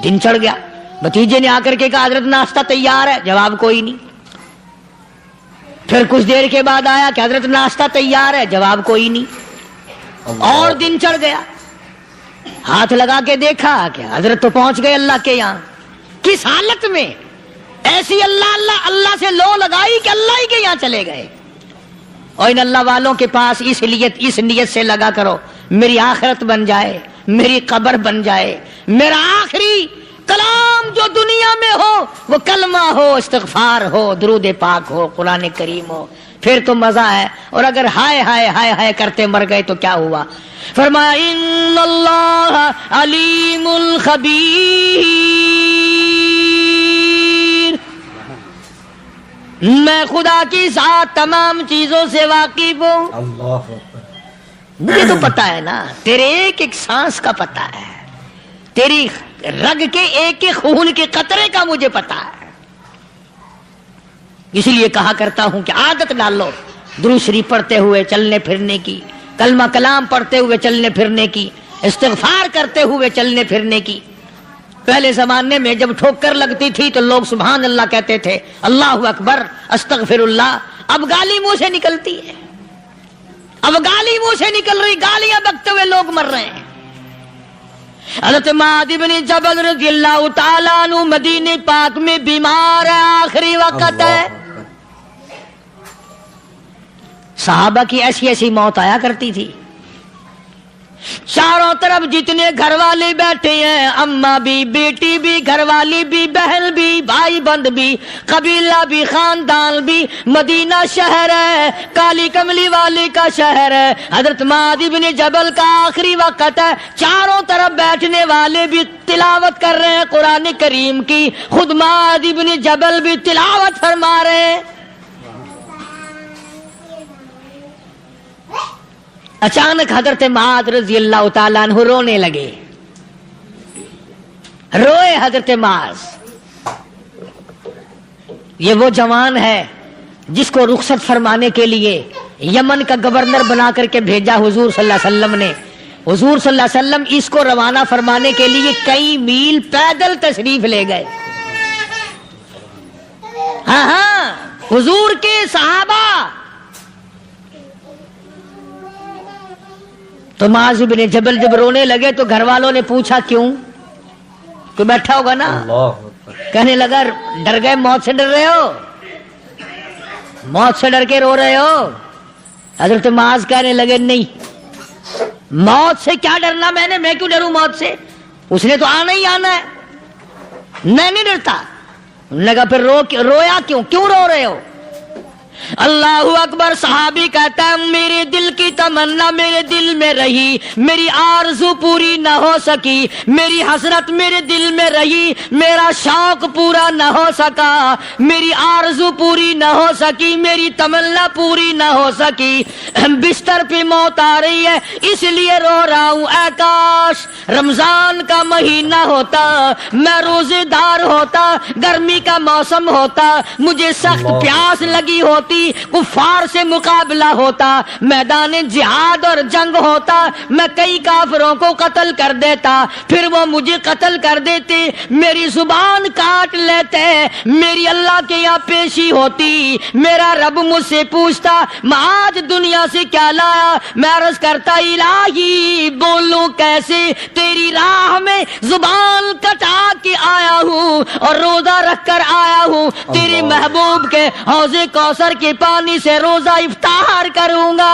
دن چڑھ گیا. بھتیجے نے آ کر کے کہا حضرت ناشتہ تیار ہے. جواب کوئی نہیں. پھر کچھ دیر کے بعد آیا کہ حضرت ناشتہ تیار ہے. جواب کوئی نہیں. اور دن چڑھ گیا. ہاتھ لگا کے دیکھا کہ حضرت تو پہنچ گئے اللہ کے یہاں. کس حالت میں؟ ایسی اللہ اللہ اللہ سے لو لگائی کہ اللہ ہی کے یہاں چلے گئے. اور ان اللہ والوں کے پاس اس نیت سے لگا کرو میری آخرت بن جائے، میری قبر بن جائے، میرا آخری کلام جو دنیا میں ہو وہ کلمہ ہو، استغفار ہو، درود پاک ہو، قرآن کریم ہو. پھر تو مزہ ہے. اور اگر ہائے ہائے ہائے ہائے کرتے مر گئے تو کیا ہوا؟ فرمایا ان اللہ علیم خبیر، میں خدا کی ذات تمام چیزوں سے واقف ہوں. مجھے تو پتا ہے نا، تیرے ایک ایک سانس کا پتا ہے، تیری رگ کے ایک ایک خون کے قطرے کا مجھے پتا ہے. اسی لیے کہا کرتا ہوں کہ عادت ڈالو درود شریف پڑھتے ہوئے چلنے پھرنے کی، کلمہ کلام پڑھتے ہوئے چلنے پھرنے کی، استغفار کرتے ہوئے چلنے پھرنے کی. پہلے زمانے میں جب ٹھوکر لگتی تھی تو لوگ سبحان اللہ کہتے تھے، اللہ اکبر، استغفر اللہ. اب گالی منہ سے نکلتی ہے، اب گالی منہ سے نکل رہی، گالیاں بکتے ہوئے لوگ مر رہے ہیں. حضرت معاذ بن جبل رضی اللہ تعالیٰ عنہ مدینے پاک میں بیمار ہے، آخری وقت ہے. صحابہ کی ایسی ایسی موت آیا کرتی تھی. چاروں طرف جتنے گھر والے بیٹھے ہیں، اماں بھی، بیٹی بھی، گھر والی بھی، بہن بھی، بھائی بند بھی، قبیلہ بھی، خاندان بھی. مدینہ شہر ہے، کالی کملی والے کا شہر ہے. حضرت معاذ بن جبل کا آخری وقت ہے. چاروں طرف بیٹھنے والے بھی تلاوت کر رہے ہیں قرآن کریم کی، خود معاذ بن جبل بھی تلاوت فرما رہے ہیں. اچانک حضرت معاذ رضی اللہ تعالیٰ عنہ رونے لگے. روئے حضرت معاذ. یہ وہ جوان ہے جس کو رخصت فرمانے کے لیے یمن کا گورنر بنا کر کے بھیجا حضور صلی اللہ علیہ وسلم نے. حضور صلی اللہ علیہ وسلم اس کو روانہ فرمانے کے لیے کئی میل پیدل تشریف لے گئے. ہاں حضور کے صحابہ. تو معاذ بن جبل جب رونے لگے تو گھر والوں نے پوچھا کیوں؟ کوئی بیٹھا ہوگا نا. کہنے لگا ڈر گئے، موت سے ڈر رہے ہو، موت سے ڈر کے رو رہے ہو. حضرت معاذ کہنے لگے نہیں، موت سے کیا ڈرنا، میں کیوں ڈروں موت سے، اس نے تو آنا ہی آنا ہے، میں نہیں ڈرتا. انہوں نے کہا پھر رویا کیوں رو رہے ہو؟ اللہ اکبر. صحابی کہتا ہے میرے دل کی تمنا میرے دل میں رہی، میری آرزو پوری نہ ہو سکی، میری حسرت میرے دل میں رہی، میرا شوق پورا نہ ہو سکا، میری آرزو پوری نہ ہو سکی، میری تمنا پوری نہ ہو سکی. بستر پہ موت آ رہی ہے اس لیے رو رہا ہوں. اے کاش رمضان کا مہینہ ہوتا، میں روزے دار ہوتا، گرمی کا موسم ہوتا، مجھے سخت پیاس لگی ہوتی، کفار سے مقابلہ ہوتا، میدان جہاد اور جنگ ہوتا، میں کئی کافروں کو قتل کر دیتا، پھر وہ مجھے قتل کر دیتے، میری زبان کاٹ لیتے، میری اللہ کے یہاں پیشی ہوتی، میرا رب مجھ سے پوچھتا معاذ دنیا سے کیا لایا. میں عرض کرتا الہی بولوں کیسے، تیری راہ میں زبان کٹا کے آیا ہوں اور روزہ رکھ کر آیا ہوں، تیرے محبوب کے حوض کوثر کے پانی سے روزہ افطار کروں گا.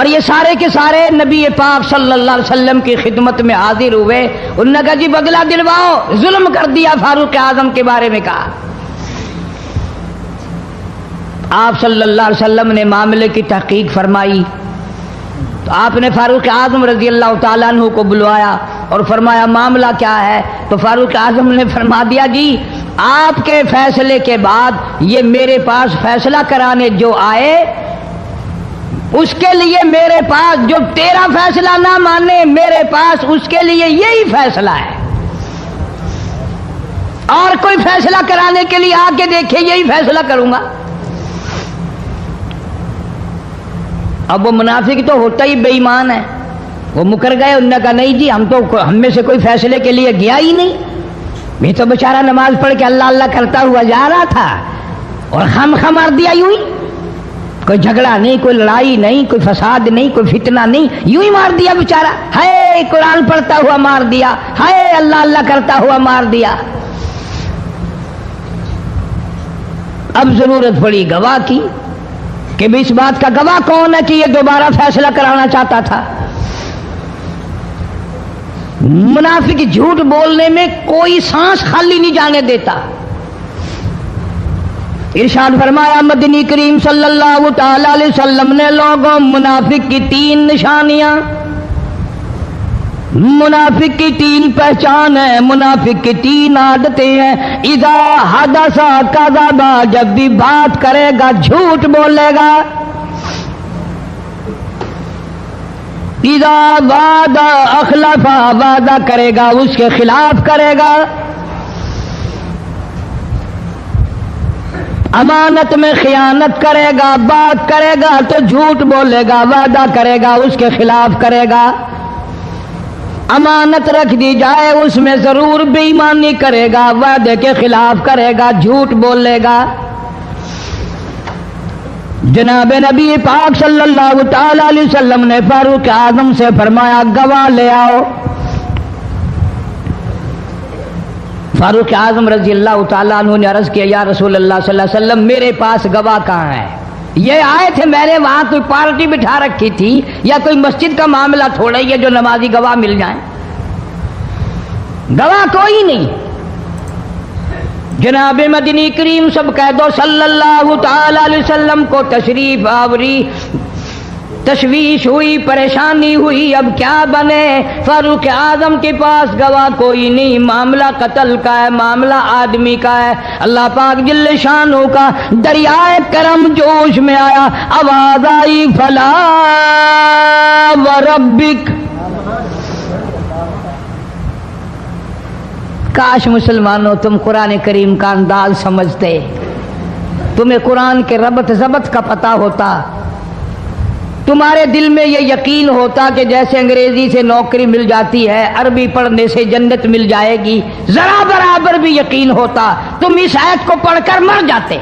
اور یہ سارے کے سارے نبی پاک صلی اللہ علیہ وسلم کی خدمت میں حاضر ہوئے. انہوں نے کہا جی بدلہ دلواؤ، ظلم کر دیا فاروق اعظم کے بارے میں. کہا آپ صلی اللہ علیہ وسلم نے معاملے کی تحقیق فرمائی تو آپ نے فاروق اعظم رضی اللہ تعالیٰ عنہ کو بلوایا اور فرمایا معاملہ کیا ہے؟ تو فاروق اعظم نے فرما دیا جی آپ کے فیصلے کے بعد یہ میرے پاس فیصلہ کرانے جو آئے اس کے لیے میرے پاس، جو تیرا فیصلہ نہ مانے میرے پاس اس کے لیے یہی فیصلہ ہے، اور کوئی فیصلہ کرانے کے لیے آ کے دیکھے یہی فیصلہ کروں گا. اب وہ منافق تو ہوتا ہی بے ایمان ہے، وہ مکر گئے. انہوں نے کہا نہیں جی ہم میں سے کوئی فیصلے کے لیے گیا ہی نہیں، میں تو بیچارہ نماز پڑھ کے اللہ اللہ کرتا ہوا جا رہا تھا اور خم مار دیا یوں ہی. کوئی جھگڑا نہیں، کوئی لڑائی نہیں، کوئی فساد نہیں، کوئی فتنہ نہیں، یوں ہی مار دیا بیچارہ. ہائے قرآن پڑھتا ہوا مار دیا، ہائے اللہ اللہ کرتا ہوا مار دیا. اب ضرورت پڑی گواہ کی کہ بھی اس بات کا گواہ کون ہے کہ یہ دوبارہ فیصلہ کرانا چاہتا تھا. منافق جھوٹ بولنے میں کوئی سانس خالی نہیں جانے دیتا. ارشاد فرمایا مدنی کریم صلی اللہ تعالی علیہ وسلم نے لوگوں منافق کی 3 نشانیاں، منافق کی 3 پہچان ہے، منافق کی 3 عادتیں ہیں. اذا حدث کذب، جب بھی بات کرے گا جھوٹ بولے گا. اذا وعد اخلف، وعدہ کرے گا اس کے خلاف کرے گا. امانت میں خیانت کرے گا، بات کرے گا تو جھوٹ بولے گا، وعدہ کرے گا اس کے خلاف کرے گا. امانت رکھ دی جائے اس میں ضرور بے ایمانی کرے گا، وعدے کے خلاف کرے گا، جھوٹ بولے گا. جناب نبی پاک صلی اللہ تعالی علیہ وسلم نے فاروق اعظم سے فرمایا گواہ لے آؤ. فاروق اعظم رضی اللہ تعالیٰ عنہ نے عرض کیا یا رسول اللہ صلی اللہ علیہ وسلم میرے پاس گواہ کہاں ہے؟ یہ آئے تھے، میں نے وہاں کوئی پارٹی بٹھا رکھی تھی یا کوئی مسجد کا معاملہ تھوڑا ہی ہے جو نمازی گواہ مل جائیں. گواہ کوئی نہیں. جناب مدنی کریم سب کہہ دو صلی اللہ تعالی علیہ وسلم کو تشریف آوری، تشویش ہوئی، پریشانی ہوئی، اب کیا بنے؟ فاروق اعظم کے پاس گواہ کوئی نہیں، معاملہ قتل کا ہے، معاملہ آدمی کا ہے. اللہ پاک جل شانہ کا دریائے کرم جوش میں آیا، آواز آئی فلا وربک. کاش مسلمانوں تم قرآن کریم کا انداز سمجھتے، تمہیں قرآن کے ربط ضبط کا پتہ ہوتا، تمہارے دل میں یہ یقین ہوتا کہ جیسے انگریزی سے نوکری مل جاتی ہے، عربی پڑھنے سے جنت مل جائے گی، ذرا برابر بھی یقین ہوتا تم اس آیت کو پڑھ کر مر جاتے.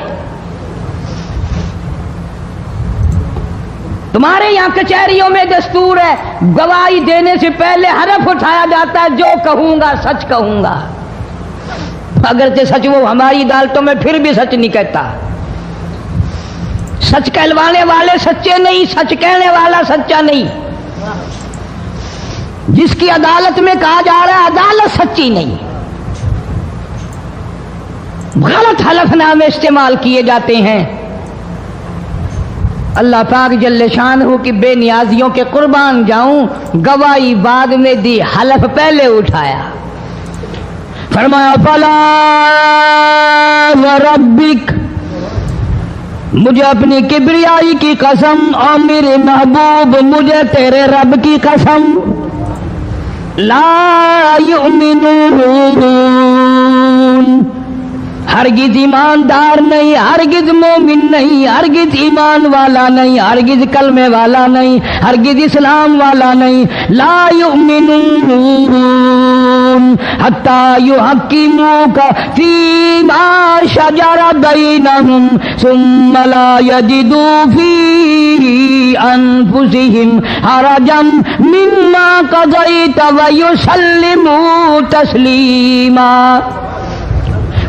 تمہارے یہاں کچہریوں میں دستور ہے گواہی دینے سے پہلے حرف اٹھایا جاتا ہے، جو کہوں گا سچ کہوں گا. اگرچہ سچ وہ ہماری عدالتوں میں پھر بھی سچ نہیں کہتا. سچ کہلوانے والے سچے نہیں، سچ کہنے والا سچا نہیں. جس کی عدالت میں کہا جا رہا ہے عدالت سچی نہیں، غلط حلف نامے استعمال کیے جاتے ہیں. اللہ پاک جل شانہ کی بے نیازیوں کے قربان جاؤں، گواہی بعد میں دی، حلف پہلے اٹھایا. فرمایا فلا وربک، مجھے اپنی کبریائی کی قسم اور میرے محبوب مجھے تیرے رب کی قسم، لا یؤمنون، ہرگز ایماندار نہیں، ہرگز مومن نہیں، ہرگز ایمان والا نہیں، ہرگز کلمے والا نہیں، ہرگز اسلام والا نہیں. لا یؤمنون حتی یحکموک فیما شجر بینہم ثم لا یجدوا فی انفسہم حرجا مما قضیت ویسلموا تسلیما.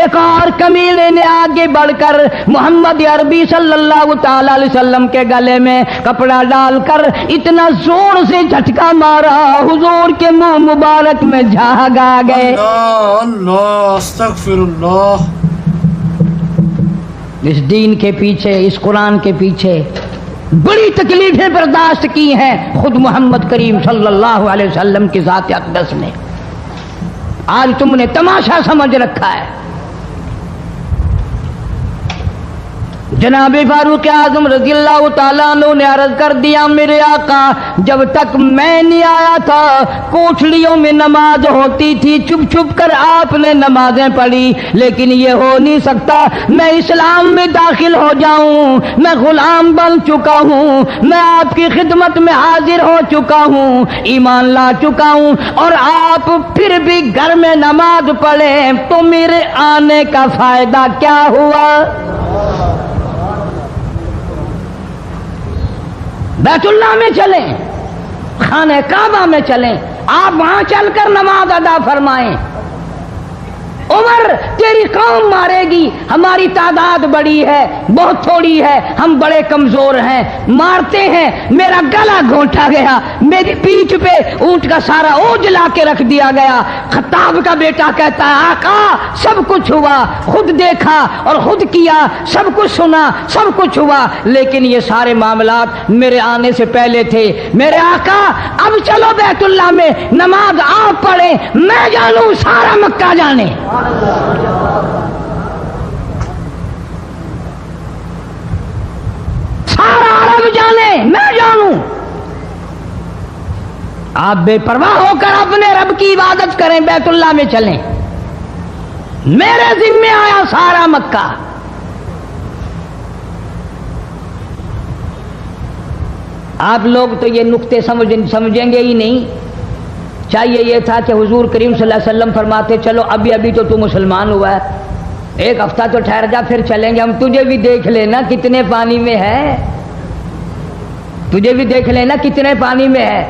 ایک اور کمینے نے آگے بڑھ کر محمد عربی صلی اللہ تعالی علیہ وسلم کے گلے میں کپڑا ڈال کر اتنا زور سے جھٹکا مارا حضور کے منہ مبارک میں جھاگ آ گئے. اللہ اللہ استغفر اللہ. اس دین کے پیچھے، اس قرآن کے پیچھے بڑی تکلیفیں برداشت کی ہیں خود محمد کریم صلی اللہ علیہ وسلم کی ذات اقدس نے. آج تم نے تماشا سمجھ رکھا ہے. جناب فاروق اعظم رضی اللہ تعالیٰ عنہ نے عرض کر دیا میرے آقا جب تک میں نہیں آیا تھا کوٹھلیوں میں نماز ہوتی تھی، چھپ چھپ کر آپ نے نمازیں پڑھی، لیکن یہ ہو نہیں سکتا. میں اسلام میں داخل ہو جاؤں، میں غلام بن چکا ہوں، میں آپ کی خدمت میں حاضر ہو چکا ہوں، ایمان لا چکا ہوں، اور آپ پھر بھی گھر میں نماز پڑھیں تو میرے آنے کا فائدہ کیا ہوا؟ بیت اللہ میں چلیں، خانہ کعبہ میں چلیں، آپ وہاں چل کر نماز ادا فرمائیں. عمر تیری قوم مارے گی، ہماری تعداد بڑی ہے، بہت تھوڑی ہے، ہم بڑے کمزور ہیں، مارتے ہیں، میرا گلا گھونٹا گیا، میری پیٹھ پہ اونٹ کا سارا اوج لا کے رکھ دیا گیا. خطاب کا بیٹا کہتا ہے آقا سب کچھ ہوا، خود دیکھا اور خود کیا، سب کچھ سنا، سب کچھ ہوا، لیکن یہ سارے معاملات میرے آنے سے پہلے تھے. میرے آقا اب چلو بیت اللہ میں نماز آپ پڑھیں، میں جانوں سارا مکہ جانے. سارا عرب جانے، میں جانوں. آپ بے پرواہ ہو کر اپنے رب کی عبادت کریں، بیت اللہ میں چلیں، میرے ذمے آیا سارا مکہ. آپ لوگ تو یہ نقطے سمجھیں گے ہی نہیں. چاہیے یہ تھا کہ حضور کریم صلی اللہ علیہ وسلم فرماتے چلو ابھی تو مسلمان ہوا ہے، ایک ہفتہ تو ٹھہر جا پھر چلیں گے، ہم تجھے بھی دیکھ لینا کتنے پانی میں ہے، تجھے بھی دیکھ لینا کتنے پانی میں ہے.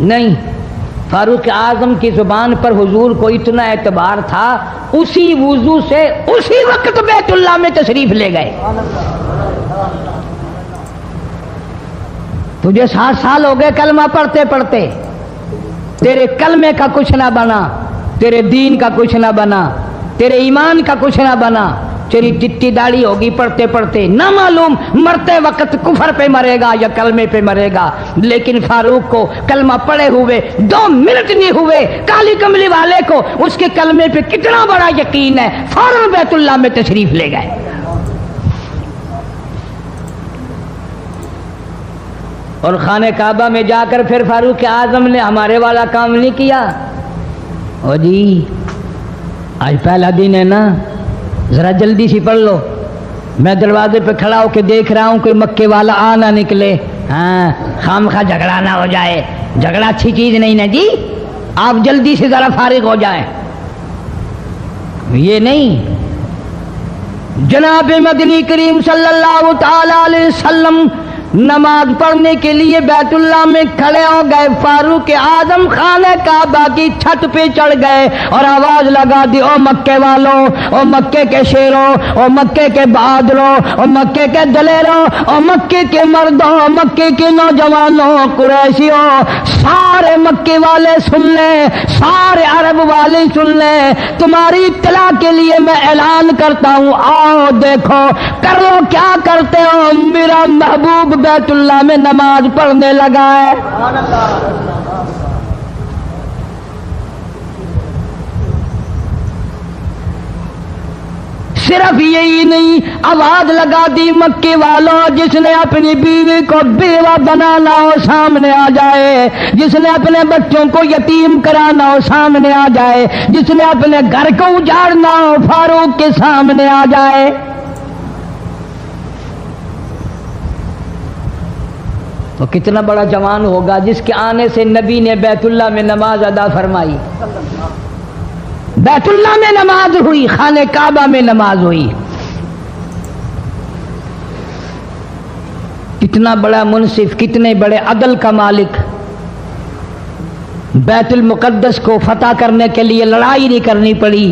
نہیں، فاروق اعظم کی زبان پر حضور کو اتنا اعتبار تھا، اسی وضو سے اسی وقت بیت اللہ میں تشریف لے گئے. تجھے 60 سال ہو گئے کلمہ پڑھتے پڑھتے، تیرے کلمے کا کچھ نہ بنا، تیرے دین کا کچھ نہ بنا، تیرے ایمان کا کچھ نہ بنا. تیری چٹی داڑھی ہوگی پڑھتے پڑھتے، نہ معلوم مرتے وقت کفر پہ مرے گا یا کلمے پہ مرے گا. لیکن فاروق کو کلمہ پڑھے ہوئے 2 منٹ نہیں ہوئے، کالی کملی والے کو اس کے کلمے پہ کتنا بڑا یقین ہے، فوراً بیت اللہ میں تشریف لے گئے. اور خانہ کعبہ میں جا کر پھر فاروق اعظم نے ہمارے والا کام نہیں کیا. او جی آج پہلا دن ہے نا، ذرا جلدی سی پڑھ لو، میں دروازے پہ کھڑا ہو کے دیکھ رہا ہوں کوئی مکے والا آ نہ نکلے، ہاں خام خواہ جھگڑا نہ ہو جائے. جھگڑا اچھی چیز نہیں نا جی، آپ جلدی سے ذرا فارغ ہو جائیں. یہ نہیں، جناب مدنی کریم صلی اللہ تعالی علیہ وسلم نماز پڑھنے کے لیے بیت اللہ میں کھڑے ہو گئے. فاروق اعظم خانہ کعبہ کی چھت پہ چڑھ گئے اور آواز لگا دی، او مکے والوں، او مکے کے شیروں، او مکے کے بہادروں، او مکے کے دلیروں، او مکے کے مردوں، مکے کے نوجوانوں، قریشیوں، سارے مکے والے سن لیں، سارے عرب والے سن لیں، تمہاری اطلاع کے لیے میں اعلان کرتا ہوں، آؤ دیکھو کر لو کیا کرتے ہو، میرا محبوب بیت اللہ میں نماز پڑھنے لگا ہے. صرف یہی نہیں، آواز لگا دی مکے والوں، جس نے اپنی بیوی کو بیوہ بنانا ہو سامنے آ جائے، جس نے اپنے بچوں کو یتیم کرانا ہو سامنے آ جائے، جس نے اپنے گھر کو اجاڑنا ہو فاروق کے سامنے آ جائے. تو کتنا بڑا جوان ہوگا جس کے آنے سے نبی نے بیت اللہ میں نماز ادا فرمائی، بیت اللہ میں نماز ہوئی، خانہ کعبہ میں نماز ہوئی. کتنا بڑا منصف، کتنے بڑے عدل کا مالک. بیت المقدس کو فتح کرنے کے لیے لڑائی نہیں کرنی پڑی،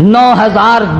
9000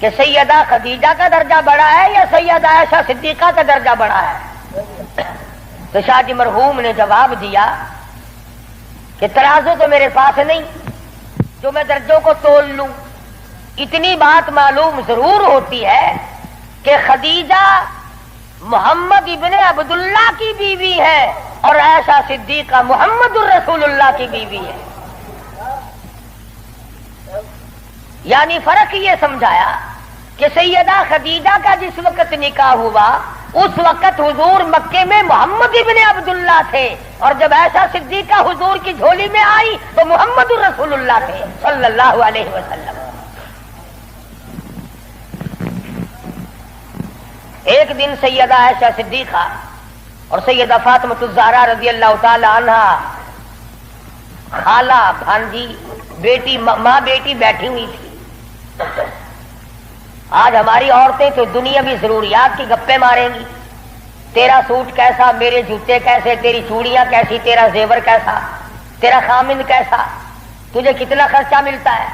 کہ سیدہ خدیجہ کا درجہ بڑا ہے یا سیدہ عائشہ صدیقہ کا درجہ بڑا ہے؟ تو شاہ جی مرحوم نے جواب دیا کہ ترازو تو میرے پاس نہیں جو میں درجوں کو تول لوں، اتنی بات معلوم ضرور ہوتی ہے کہ خدیجہ محمد ابن عبداللہ کی بیوی ہے اور عائشہ صدیقہ محمد الرسول اللہ کی بیوی ہے. یعنی فرق یہ سمجھایا کہ سیدہ خدیجہ کا جس وقت نکاح ہوا اس وقت حضور مکے میں محمد ابن عبداللہ تھے، اور جب عائشہ صدیقہ حضور کی جھولی میں آئی تو محمد الرسول اللہ تھے صلی اللہ علیہ وسلم. ایک دن سیدہ عائشہ صدیقہ اور سیدہ فاطمہ الزہرا رضی اللہ تعالی عنہا خالہ بھانجی بیٹی ماں بیٹی بیٹھی ہوئی تھی. آج ہماری عورتیں تو دنیاوی ضروریات کی گپیں ماریں گی، تیرا سوٹ کیسا، میرے جوتے کیسے، تیری چوڑیاں کیسی، تیرا زیور کیسا، تیرا خامند کیسا، تجھے کتنا خرچہ ملتا ہے.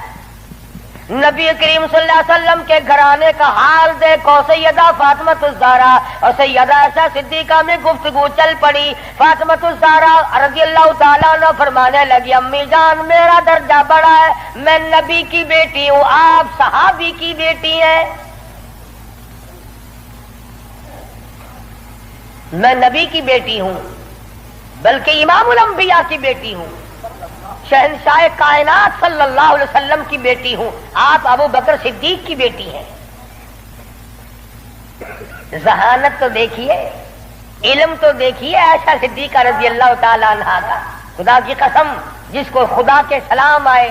نبی کریم صلی اللہ علیہ وسلم کے گھرانے کا حال دیکھو. سیدہ فاطمہ الزہرا اور سیدہ عائشہ صدیقہ میں گفتگو چل پڑی. فاطمہ الزہرا رضی اللہ تعالیٰ عنہ فرمانے لگی امی جان میرا درجہ بڑا ہے، میں نبی کی بیٹی ہوں، آپ صحابی کی بیٹی ہیں. میں نبی کی بیٹی ہوں بلکہ امام الانبیاء کی بیٹی ہوں، شہنشاہ کائنات صلی اللہ علیہ وسلم کی بیٹی ہوں، آپ ابو بکر صدیق کی بیٹی ہیں. ذہانت تو دیکھیے، علم تو دیکھیے عائشہ صدیقہ رضی اللہ تعالی عنہا کا. خدا کی قسم جس کو خدا کے سلام آئے،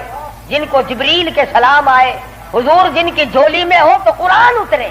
جن کو جبریل کے سلام آئے، حضور جن کی جھولی میں ہو تو قرآن اترے.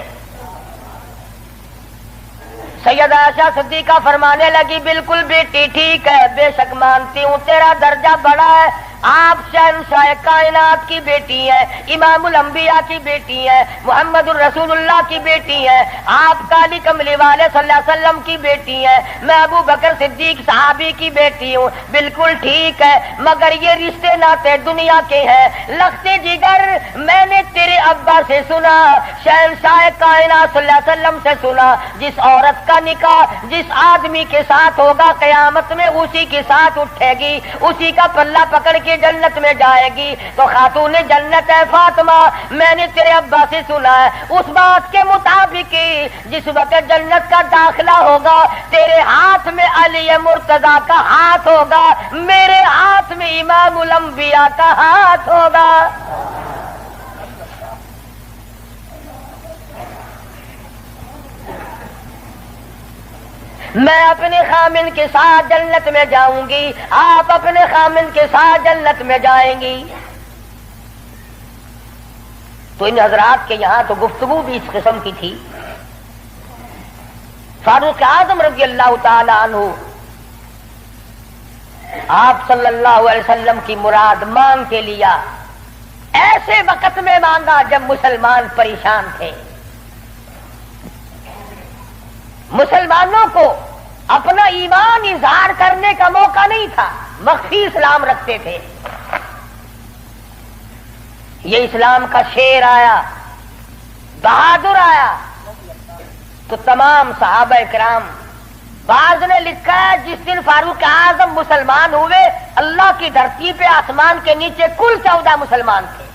سیدہ عائشہ صدیقہ فرمانے لگی بالکل بیٹی ٹھیک ہے، بے شک مانتی ہوں تیرا درجہ بڑا ہے، آپ شہنشاہ کائنات کی بیٹی ہیں، امام الانبیاء کی بیٹی ہیں، محمد الرسول اللہ کی بیٹی ہیں، آپ کالی کملی والے صلی اللہ علیہ وسلم کی بیٹی ہیں، میں ابو بکر صدیق صحابی کی بیٹی ہوں. بالکل ٹھیک ہے، مگر یہ رشتے ناتے دنیا کے ہیں. لختے جگر میں نے تیرے ابا سے سنا، شہنشاہ کائنات صلی اللہ علیہ وسلم سے سنا، جس عورت کا نکاح جس آدمی کے ساتھ ہوگا قیامت میں اسی کے ساتھ اٹھے گی، اسی کا پلہ پکڑ کے جنت میں جائے گی. تو خاتون جنت ہے فاطمہ، میں نے تیرے ابا سے سنا ہے اس بات کے مطابق جس وقت جنت کا داخلہ ہوگا تیرے ہاتھ میں علی مرتضی کا ہاتھ ہوگا، میرے ہاتھ میں امام الانبیاء کا ہاتھ ہوگا. میں اپنے خامن کے ساتھ جنت میں جاؤں گی، آپ اپنے خامن کے ساتھ جنت میں جائیں گی. تو ان حضرات کے یہاں تو گفتگو بھی اس قسم کی تھی. فاروق اعظم رضی اللہ تعالی عنہ آپ صلی اللہ علیہ وسلم کی مراد مانگ کے لیا، ایسے وقت میں مانگا جب مسلمان پریشان تھے. مسلمانوں کو اپنا ایمان اظہار کرنے کا موقع نہیں تھا، مخفی اسلام رکھتے تھے. یہ اسلام کا شیر آیا، بہادر آیا تو تمام صحابہ کرام، بعض نے لکھا ہے جس دن فاروق اعظم مسلمان ہوئے اللہ کی دھرتی پہ آسمان کے نیچے کل 14 مسلمان تھے.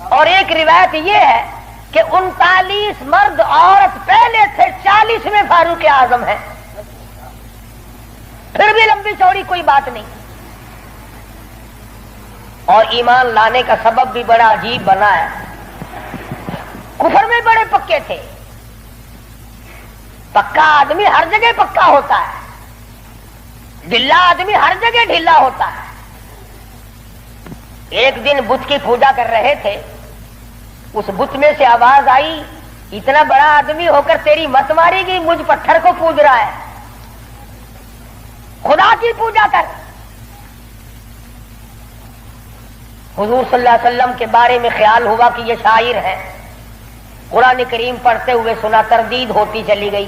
اور ایک روایت یہ ہے کہ 39 مرد عورت پہلے تھے، 40 میں فاروق اعظم ہے. پھر بھی لمبی چوڑی کوئی بات نہیں. اور ایمان لانے کا سبب بھی بڑا عجیب بنا ہے. کفر میں بڑے پکے تھے. پکا آدمی ہر جگہ پکا ہوتا ہے، ڈھلا آدمی ہر جگہ ڈھلا ہوتا ہے. ایک دن بت کی پوجا کر رہے تھے، اس بت میں سے آواز آئی اتنا بڑا آدمی ہو کر تیری مت ماری گئی، مجھ پتھر کو پوج رہا ہے، خدا کی پوجا کر. حضور صلی اللہ علیہ وسلم کے بارے میں خیال ہوا کہ یہ شاعر ہے. قرآن کریم پڑھتے ہوئے سنا، تردید ہوتی چلی گئی.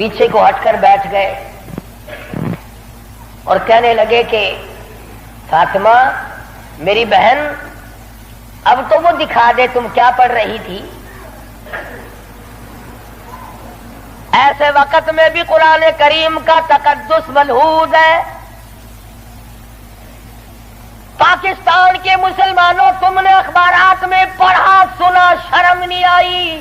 پیچھے کو ہٹ کر بیٹھ گئے اور کہنے لگے کہ فاطمہ میری بہن اب تو وہ دکھا دے تم کیا پڑھ رہی تھی. ایسے وقت میں بھی قرآن کریم کا تقدس ملحوظ ہے. پاکستان کے مسلمانوں تم نے اخبارات میں پڑھا سنا شرم نہیں آئی.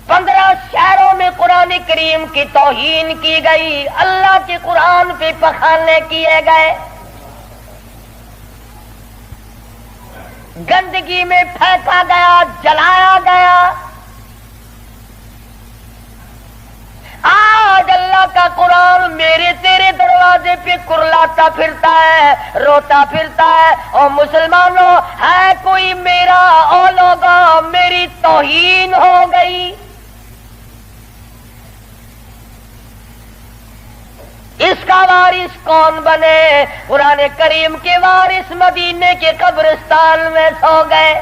15 شہروں میں قرآن کریم کی توہین کی گئی, اللہ کے قرآن پہ پخانے کیے گئے, گندگی میں پھینکا گیا, جلایا گیا. آج اللہ کا قرآن میرے تیرے دروازے پہ کرلاتا پھرتا ہے, روتا پھرتا ہے, اور مسلمانوں ہے کوئی میرا, او لوگا میری توہین ہو گئی. اس کا وارث کون بنے؟ قرآن کریم کے وارث مدینے کے قبرستان میں سو گئے.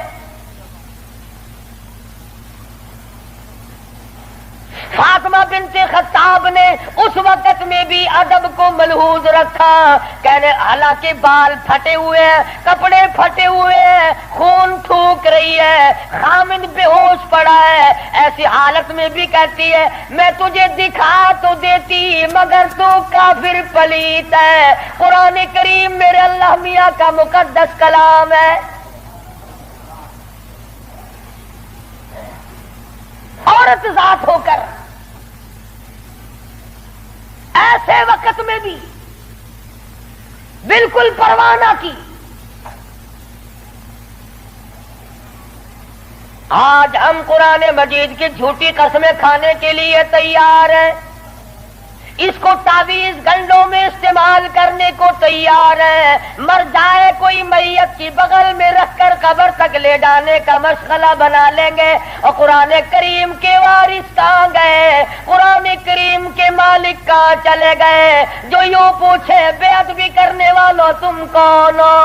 فاطمہ بنت خطاب نے اس وقت میں بھی ادب کو ملحوظ رکھا. کہنے حالانکہ بال پھٹے ہوئے ہیں, کپڑے پھٹے ہوئے ہیں, خون تھوک رہی ہے, خامد بے ہوش پڑا ہے, ایسی حالت میں بھی کہتی ہے میں تجھے دکھا تو دیتی مگر تو کافر پلیت ہے. قرآن کریم میرے اللہ میاں کا مقدس کلام ہے. عورت ذات ہو کر ایسے وقت میں بھی بالکل پرواہ نہ کی. آج ہم قرآن مجید کی جھوٹی قسمیں کھانے کے لیے تیار ہیں, اس کو تعویذ گنڈوں میں استعمال کرنے کو تیار ہے. مر جائے کوئی میت کی بغل میں رکھ کر قبر تک لے جانے کا مشغلہ بنا لیں گے. اور قرآن کریم کے وارث کہاں گئے؟ قرآن کریم کے مالک کہاں چلے گئے جو یوں پوچھے بے ادبی کرنے والوں تم کون ہو؟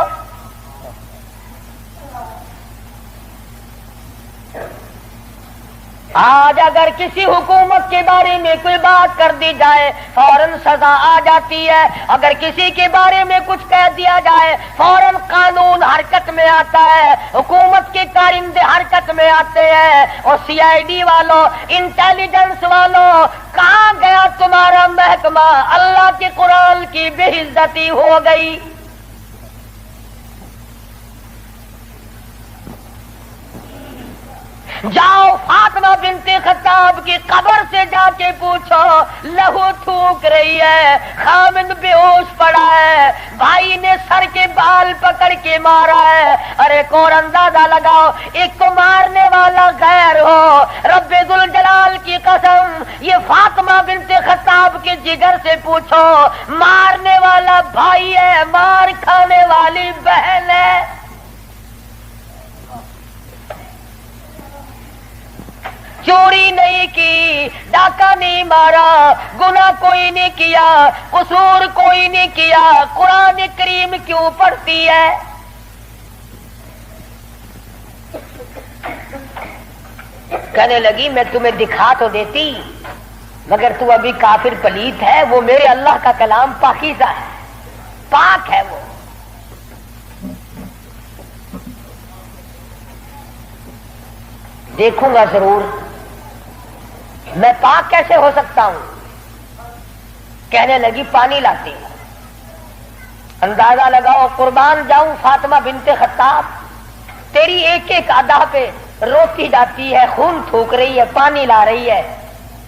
آج اگر کسی حکومت کے بارے میں کوئی بات کر دی جائے فوراً سزا آ جاتی ہے, اگر کسی کے بارے میں کچھ کہہ دیا جائے فوراً قانون حرکت میں آتا ہے, حکومت کے کارندے حرکت میں آتے ہیں. اور CID والوں, انٹیلیجنس والوں, کہاں گیا تمہارا محکمہ؟ اللہ کے قرآن کی بے عزتی ہو گئی. جاؤ فاطمہ بنت خطاب کی قبر سے جا کے پوچھو, لہو تھوک رہی ہے, خامد بے ہوش پڑا ہے, بھائی نے سر کے بال پکڑ کے مارا ہے. ارے کون اندازہ لگاؤ, ایک تو مارنے والا غیر ہو, رب ذوالجلال کی قسم یہ فاطمہ بنت خطاب کے جگر سے پوچھو, مارنے والا بھائی ہے, مار کھانے والی بہن ہے. چوری نہیں کی, ڈاکہ نہیں مارا, گناہ کوئی نہیں کیا, قصور کوئی نہیں کیا, قرآن کریم کیوں پڑھتی ہے؟ کہنے لگی میں تمہیں دکھا تو دیتی مگر تو ابھی کافر پلیت ہے. وہ میرے اللہ کا کلام پاکیزہ ہے, پاک ہے, وہ دیکھوں گا ضرور, میں پاک کیسے ہو سکتا ہوں؟ کہنے لگی پانی لاتی. اندازہ لگاؤ, قربان جاؤں فاطمہ بنت خطاب, تیری ایک ایک ادا پہ روتی جاتی ہے, خون تھوک رہی ہے, پانی لا رہی ہے,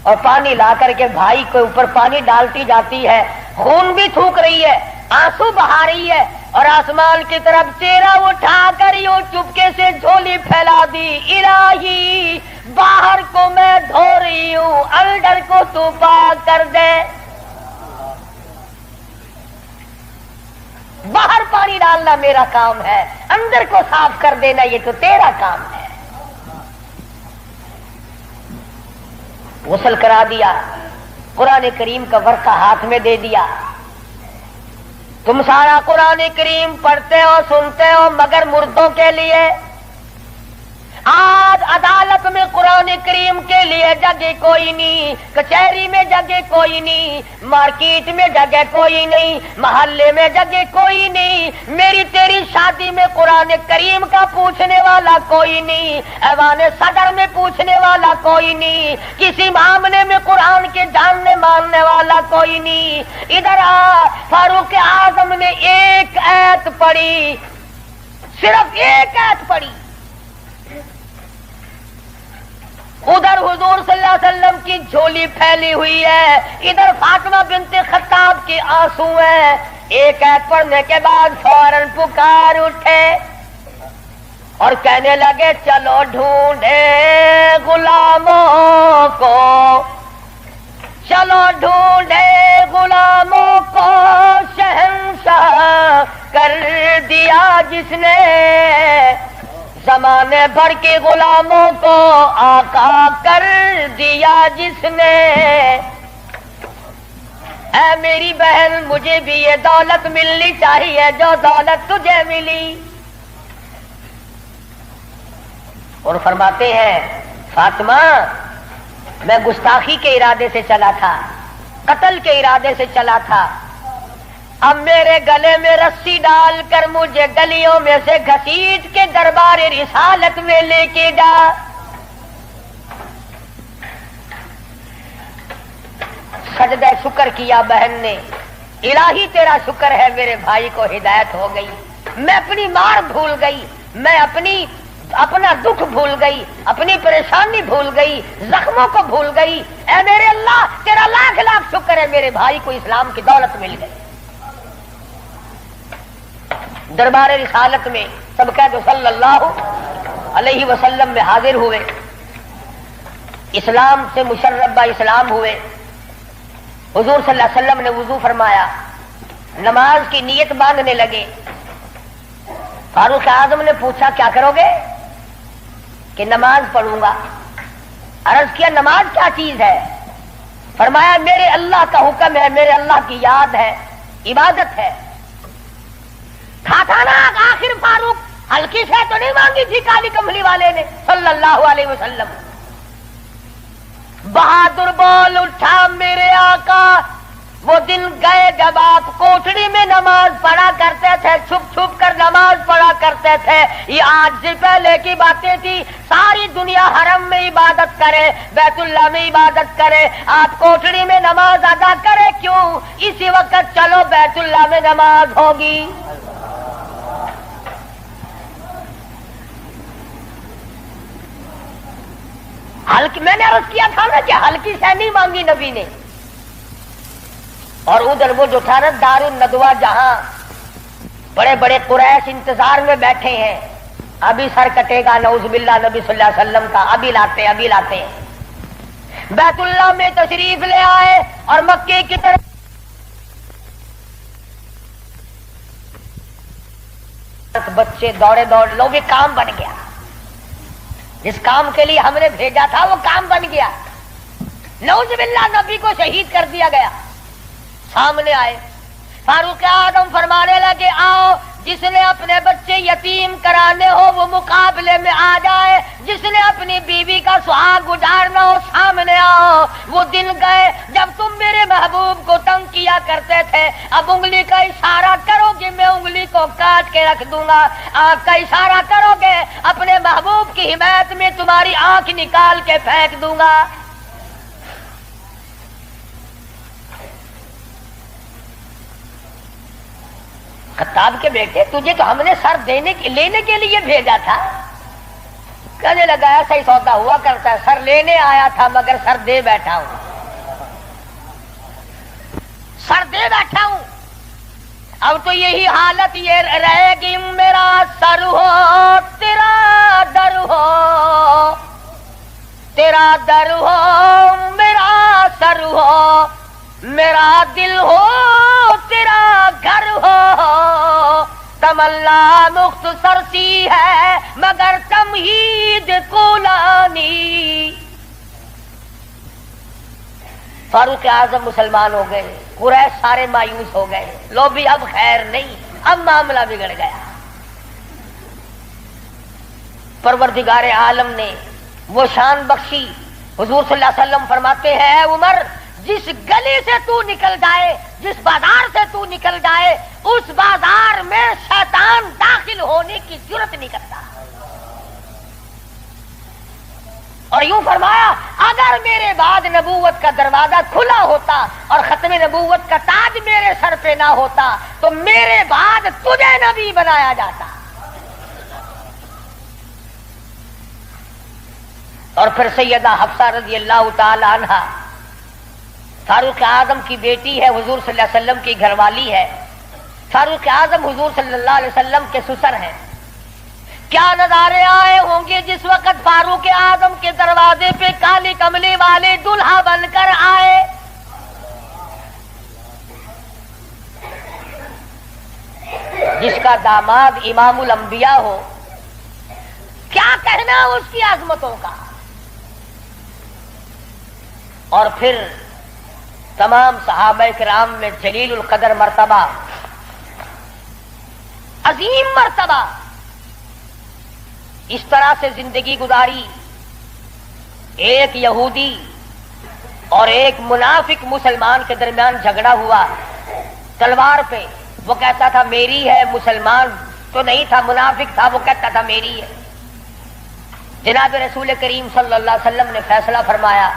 اور پانی لا کر کے بھائی کے اوپر پانی ڈالتی جاتی ہے, خون بھی تھوک رہی ہے, آنسو بہا رہی ہے, اور آسمان کی طرف چہرہ اٹھا کر یوں چپکے سے جھولی پھیلا دی, الہی باہر کو میں دھو رہی ہوں, اندر کو تو پاک کر دے. باہر پانی ڈالنا میرا کام ہے, اندر کو صاف کر دینا یہ تو تیرا کام ہے. غسل کرا دیا, قرآن کریم کا ورقہ ہاتھ میں دے دیا. تم سارا قرآن کریم پڑھتے ہو, سنتے ہو, مگر مردوں کے لیے آج عدالت میں قرآن کریم کے لیے جگہ کوئی نہیں، کچہری میں جگہ کوئی نہیں، مارکیٹ میں جگہ کوئی نہیں، محلے میں جگہ کوئی نہیں، میری تیری شادی میں قرآن کریم کا پوچھنے والا کوئی نہیں، ایوان صدر میں پوچھنے والا کوئی نہیں، کسی معاملے میں قرآن کے جاننے ماننے والا کوئی نہیں۔ ادھر فاروق اعظم نے ایک آیت پڑھی، صرف ایک آیت پڑھی، ادھر حضور صلی اللہ علیہ وسلم کی جھولی پھیلی ہوئی ہے، ادھر فاطمہ بنت خطاب کے آنسو ہیں۔ ایک آیت پڑھنے کے بعد فوراً پکار اٹھے اور کہنے لگے چلو ڈھونڈے غلاموں کو، چلو ڈھونڈے غلاموں کو، شہنشاہ کر دیا جس نے، زمانے بھر کے غلاموں کو آقا کر دیا جس نے۔ اے میری بہن مجھے بھی یہ دولت ملنی چاہیے جو دولت تجھے ملی۔ اور فرماتے ہیں فاطمہ میں گستاخی کے ارادے سے چلا تھا، قتل کے ارادے سے چلا تھا، اب میرے گلے میں رسی ڈال کر مجھے گلیوں میں سے گھسیٹ کے دربار رسالت میں لے کے جا۔ سجدہ شکر کیا بہن نے، الہی تیرا شکر ہے میرے بھائی کو ہدایت ہو گئی، میں اپنی مار بھول گئی، میں اپنا دکھ بھول گئی، اپنی پریشانی بھول گئی، زخموں کو بھول گئی۔ اے میرے اللہ تیرا لاکھ لاکھ شکر ہے میرے بھائی کو اسلام کی دولت مل گئی۔ دربار رسالت میں سب قید صلی اللہ علیہ وسلم میں حاضر ہوئے، اسلام سے مشرف با اسلام ہوئے۔ حضور صلی اللہ علیہ وسلم نے وضو فرمایا، نماز کی نیت باندھنے لگے۔ فاروق اعظم نے پوچھا کیا کرو گے؟ کہ نماز پڑھوں گا۔ عرض کیا نماز کیا چیز ہے؟ فرمایا میرے اللہ کا حکم ہے، میرے اللہ کی یاد ہے، عبادت ہے۔ کھاتا نا آخر فاروق ہلکی سے تو نہیں مانگی تھی کالی کملی والے نے صلی اللہ علیہ وسلم۔ بہادر بول اٹھا میرے آقا، وہ دن گئے جب آپ کوٹڑی میں نماز پڑھا کرتے تھے، چھپ چھپ کر نماز پڑھا کرتے تھے، یہ آج سے پہلے کی باتیں تھی۔ ساری دنیا حرم میں عبادت کرے، بیت اللہ میں عبادت کرے، آپ کوٹڑی میں نماز ادا کرے کیوں؟ اسی وقت چلو بیت اللہ میں نماز ہوگی۔ ہلکی میں نے عرض کیا تھا نا کہ ہلکی سے نہیں مانگی نبی نے۔ اور ادھر وہ جو تھا نا دار الندوہ، جہاں بڑے بڑے قریش انتظار میں بیٹھے ہیں، ابھی سر کٹے گا نعوذ باللہ نبی صلی اللہ علیہ وسلم کا، ابھی لاتے ہیں۔ بیت اللہ میں تشریف لے آئے اور مکے کی طرف بچے دوڑے لو، بھی کام بن گیا، جس کام کے لیے ہم نے بھیجا تھا وہ کام بن گیا۔ نعوذ باللہ نبی کو شہید کر دیا گیا۔ سامنے آئے فاروق اعظم فرمانے لگے آؤ، جس نے اپنے بچے یتیم کرانے ہو وہ مقابلے میں آ جائے، جس نے اپنی بیوی کا سہاگ اجاڑنا ہو سامنے آؤ۔ وہ دن گئے جب تم میرے محبوب کو تنگ کیا کرتے تھے، اب انگلی کا اشارہ کرو گے میں انگلی کو کاٹ کے رکھ دوں گا، آنکھ کا اشارہ کرو گے اپنے محبوب کی حمایت میں تمہاری آنکھ نکال کے پھینک دوں گا۔ خطاب کے بیٹے تجھے تو ہم نے سر لینے کے لیے بھیجا تھا۔ کہنے لگا ایسا ہی سودا ہوا کرتا ہے، سر لینے آیا تھا مگر سر دے بیٹھا ہوں، سر دے بیٹھا ہوں۔ اب تو یہی حالت یہ رہے گی، میرا سر ہو تیرا در ہو، تیرا در ہو میرا سر ہو، میرا دل ہو تیرا گھر ہو۔ تمنا مختصر سی ہے مگر تمہید کولانی۔ فاروق اعظم مسلمان ہو گئے، قریش سارے مایوس ہو گئے، لو بھی اب خیر نہیں، اب معاملہ بگڑ گیا۔ پروردگار عالم نے وہ شان بخشی. حضور صلی اللہ علیہ وسلم فرماتے ہیں اے عمر جس گلی سے تو نکل جائے, جس بازار سے تو نکل جائے, اس بازار میں شیطان داخل ہونے کی جرت نہیں کرتا. اور یوں فرمایا اگر میرے بعد نبوت کا دروازہ کھلا ہوتا اور ختم نبوت کا تاج میرے سر پہ نہ ہوتا تو میرے بعد تجھے نبی بنایا جاتا. اور پھر سیدہ حفصہ رضی اللہ تعالی عنہا فاروق اعظم کی بیٹی ہے, حضور صلی اللہ علیہ وسلم کی گھر والی ہے. فاروق اعظم حضور صلی اللہ علیہ وسلم کے سسر ہیں. کیا نظارے آئے ہوں گے جس وقت فاروق اعظم کے دروازے پہ کالی کملی والے دلہا بن کر آئے. جس کا داماد امام الانبیاء ہو, کیا کہنا اس کی عظمتوں کا. اور پھر تمام صحابہ کرام میں جلیل القدر مرتبہ, عظیم مرتبہ, اس طرح سے زندگی گزاری. ایک یہودی اور ایک منافق مسلمان کے درمیان جھگڑا ہوا تلوار پہ. وہ کہتا تھا میری ہے, مسلمان تو نہیں تھا, منافق تھا, وہ کہتا تھا میری ہے. جناب رسول کریم صلی اللہ علیہ وسلم نے فیصلہ فرمایا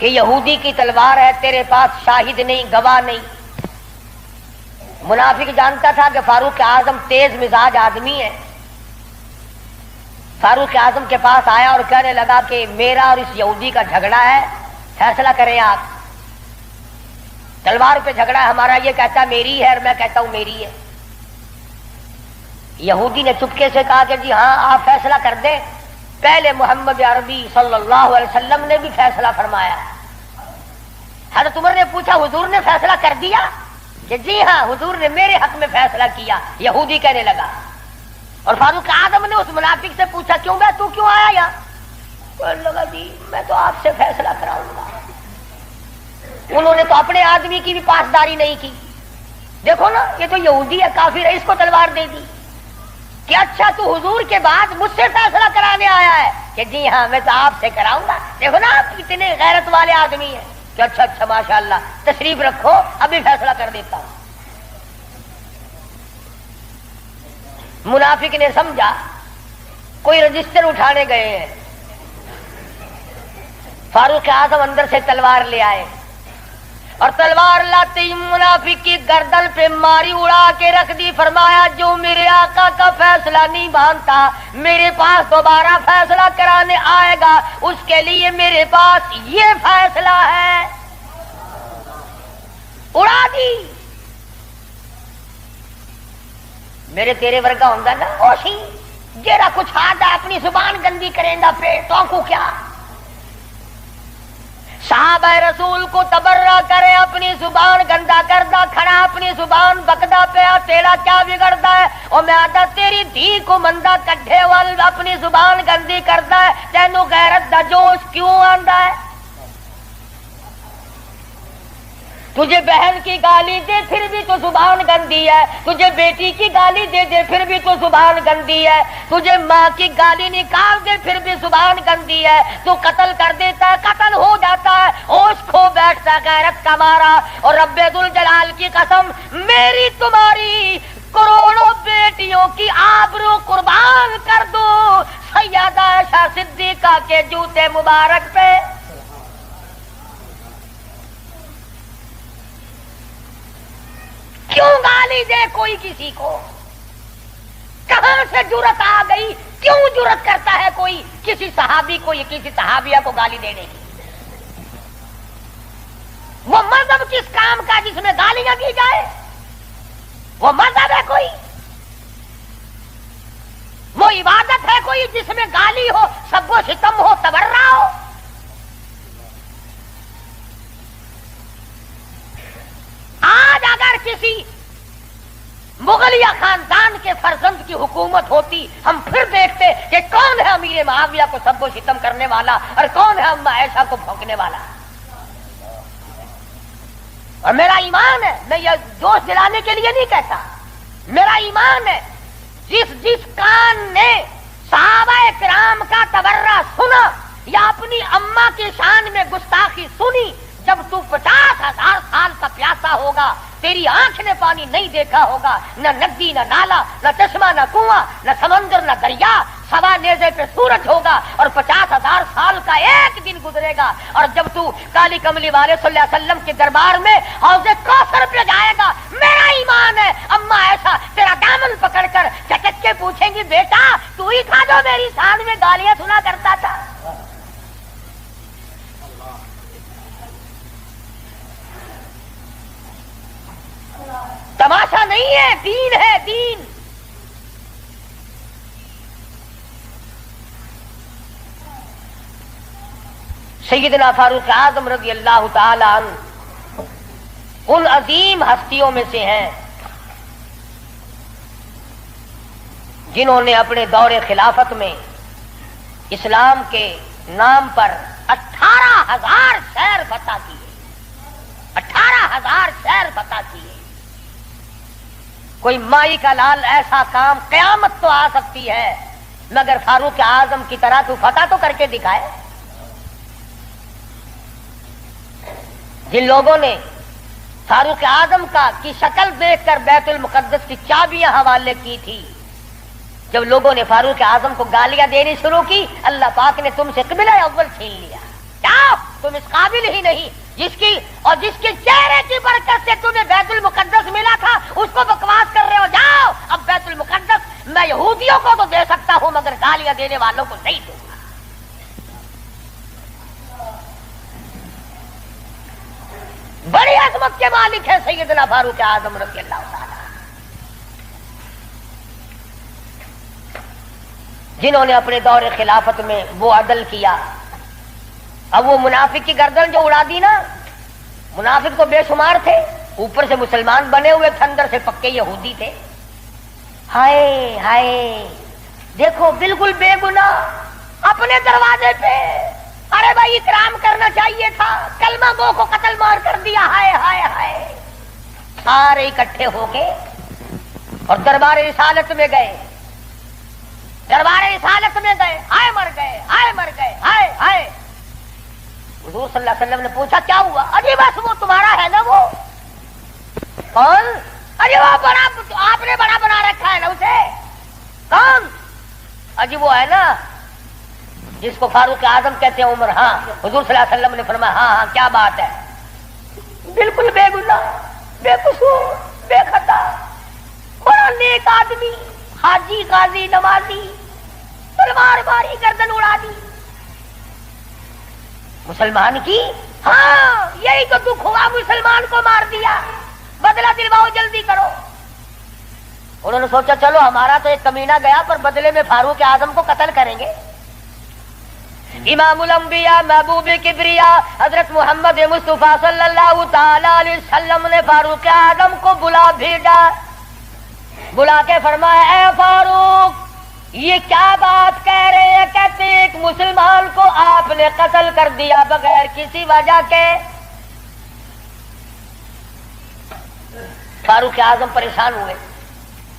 کہ یہودی کی تلوار ہے, تیرے پاس شاہد نہیں, گواہ نہیں. منافق جانتا تھا کہ فاروق اعظم تیز مزاج آدمی ہے. فاروق اعظم کے پاس آیا اور کہنے لگا کہ میرا اور اس یہودی کا جھگڑا ہے, فیصلہ کریں آپ. تلوار پہ جھگڑا ہے ہمارا, یہ کہتا ہے میری ہے اور میں کہتا ہوں میری ہے. یہودی نے چپکے سے کہا کہ جی ہاں آپ فیصلہ کر دیں. پہلے محمد عربی صلی اللہ علیہ وسلم نے بھی فیصلہ فرمایا. حضرت عمر نے پوچھا حضور نے فیصلہ کر دیا؟ کہ جی ہاں حضور نے میرے حق میں فیصلہ کیا. یہودی کہنے لگا. اور فاروق اعظم نے اس منافق سے پوچھا کیوں بے تو کیوں آیا یہاں؟ کہنے لگا جی میں تو آپ سے فیصلہ کراؤں گا. انہوں نے تو اپنے آدمی کی بھی پاسداری نہیں کی. دیکھو نا یہ تو یہودی ہے, کافر ہے, اس کو تلوار دے دی. کہ اچھا تو حضور کے بعد مجھ سے فیصلہ کرانے آیا ہے؟ کہ جی ہاں میں تو آپ سے کراؤں گا. دیکھو نا آپ اتنے غیرت والے آدمی ہیں. کہ اچھا اچھا ماشاءاللہ, تشریف رکھو ابھی فیصلہ کر دیتا ہوں. منافق نے سمجھا کوئی رجسٹر اٹھانے گئے ہیں. فاروق اعظم اندر سے تلوار لے آئے اور تلوار لاتے ہی منافق کی گردن پہ ماری, اڑا کے رکھ دی. فرمایا جو میرے آقا کا فیصلہ نہیں مانتا میرے پاس دوبارہ فیصلہ کرانے آئے گا اس کے لیے میرے پاس یہ فیصلہ ہے. اڑا دی. میرے تیرے ورگا ہوندا نا اوشی جیڑا کچھ آدھا اپنی زبان گندی کریندا پیٹوں کو کیا. صحابہ رسول کو تبرہ کرے, اپنی زبان گندا کردا کھڑا, اپنی زبان بکدا پیا, تیرا کیا بگڑتا ہے؟ اور میں آدھا تیری دھی کو مندہ کڈھے وال اپنی زبان گندی کردا ہے, تینوں غیرت دا جوش کیوں آندا ہے؟ تجھے بہن کی گالی دے پھر بھی تو زبان گندی ہے, تجھے بیٹی کی گالی دے دے پھر بھی تو زبان گندی ہے, تجھے ماں کی گالی نکال دے پھر بھی زبان گندی ہے, تو قتل کر دیتا ہے قتل ہو جاتا ہے, ہوش کھو بیٹھتا ہے غیرت کا مارا. اور رب ذوالجلال کی قسم میری تمہاری کروڑوں بیٹیوں کی آبرو قربان کر دو سیدہ عائشہ صدیقہ کے جوتے مبارک پہ. کیوں گالی دے کوئی کسی کو؟ کہاں سے جرت آ گئی؟ کیوں جرت کرتا ہے کوئی کسی صحابی کو یا کسی صحابیہ کو گالی دینے کی؟ وہ مذہب کس کام کا جس میں گالیاں دی جائے؟ وہ مذہب ہے کوئی؟ وہ عبادت ہے کوئی جس میں گالی ہو, سب و ستم ہو, تبرہ ہو؟ آج اگر کسی مغلیہ خاندان کے فرزند کی حکومت ہوتی ہم پھر دیکھتے کہ کون ہے امیر معاویہ کو سب و ستم کرنے والا اور کون ہے اما عائشہ کو بھونکنے والا. اور میرا ایمان ہے, میں یہ جوش دلانے کے لیے نہیں کہتا, میرا ایمان ہے جس کان نے صحابہ کرام کا تبرہ سنا یا اپنی اماں کی شان میں گستاخی سنی؟ جب تو 50,000 سال کا پیاسا ہوگا، تیری آنکھ نے پانی نہیں دیکھا ہوگا، نہ ندی نہ نالا نہ چشمہ نہ کنواں نہ سمندر نہ دریا، سوا نیزے پہ سورج ہوگا اور 50,000 سال کا ایک دن گزرے گا، اور جب تو کالی کملی والے صلی اللہ علیہ وسلم کے دربار میں حوض کوثر پہ جائے گا، میرا ایمان ہے اماں ایسا تیرا دامن پکڑ کر چٹک کے پوچھیں گی، بیٹا تو ہی تھا جو میری شان میں گالیاں سنا کرتا تھا؟ تماشا نہیں ہے، دین ہے، دین۔ سیدنا فاروق اعظم رضی اللہ تعالی عنہ ان عظیم ہستیوں میں سے ہیں جنہوں نے اپنے دور خلافت میں اسلام کے نام پر 18,000 شہر فتح کیے، 18,000 شہر فتح کیے۔ کوئی مائی کا لال ایسا کام قیامت تو آ سکتی ہے، مگر فاروق اعظم کی طرح تو فتح تو کر کے دکھائے۔ جن لوگوں نے فاروق اعظم کی شکل دیکھ کر بیت المقدس کی چابیاں حوالے کی تھی، جب لوگوں نے فاروق اعظم کو گالیاں دینی شروع کی، اللہ پاک نے تم سے قبلہ اول چھین لیا۔ کیا تم اس قابل ہی نہیں جس کے چہرے کی برکت سے تمہیں بیت المقدس ملا تھا، اس کو بکواس کر رہے ہو؟ جاؤ اب بیت المقدس میں یہودیوں کو تو دے سکتا ہوں مگر گالیاں دینے والوں کو نہیں دوں گا۔ بڑی عظمت کے مالک ہیں سیدنا فاروق اعظم رضی اللہ تعالی، جنہوں نے اپنے دور خلافت میں وہ عدل کیا۔ اب وہ منافق کی گردن جو اڑا دی نا، منافق تو بے شمار تھے، اوپر سے مسلمان بنے ہوئے تھے، اندر سے پکے یہودی تھے۔ ہائے ہائے دیکھو، بالکل بے گناہ اپنے دروازے پہ، ارے بھائی اکرام کرنا چاہیے تھا، کلمہ گو کو قتل مار کر دیا۔ ہائے ہائے ہائے، سارے اکٹھے ہو کے اور دربار رسالت میں گئے، دربار رسالت میں گئے، ہائے مر گئے، ہائے مر گئے، ہائے ہائے۔ حضور صلی اللہ علیہ وسلم نے پوچھا کیا ہوا؟ ارے بس وہ تمہارا ہے نا، وہ کون؟ ارے وہ بڑا، آپ نے بڑا بنا رکھا ہے نا اسے، کون؟ اجی وہ ہے نا جس کو فاروق اعظم کہتے ہیں، عمر۔ ہاں، حضور صلی اللہ علیہ وسلم نے فرمایا ہاں ہاں کیا بات ہے، بالکل بے گناہ، بے قصور، بے خطا، بڑا نیک آدمی، حاجی، قاضی، نمازی، تلوار ماری، گردن اڑا دی مسلمان کی۔ ہاں یہی تو دکھ ہوا، مسلمان کو مار دیا، بدلہ دلواؤ، جلدی کرو۔ انہوں نے سوچا چلو ہمارا تو ایک کمینہ گیا، پر بدلے میں فاروق اعظم کو قتل کریں گے۔ امام الانبیاء، محبوب کبریا، حضرت محمد مصطفیٰ صلی اللہ تعالی علیہ وسلم نے فاروق اعظم کو بلا بھیجا، بلا کے فرمایا اے فاروق یہ کیا بات کہہ رہے ہیں؟ کہتے ایک مسلمان کو آپ نے قتل کر دیا بغیر کسی وجہ کے۔ فاروق اعظم پریشان ہوئے،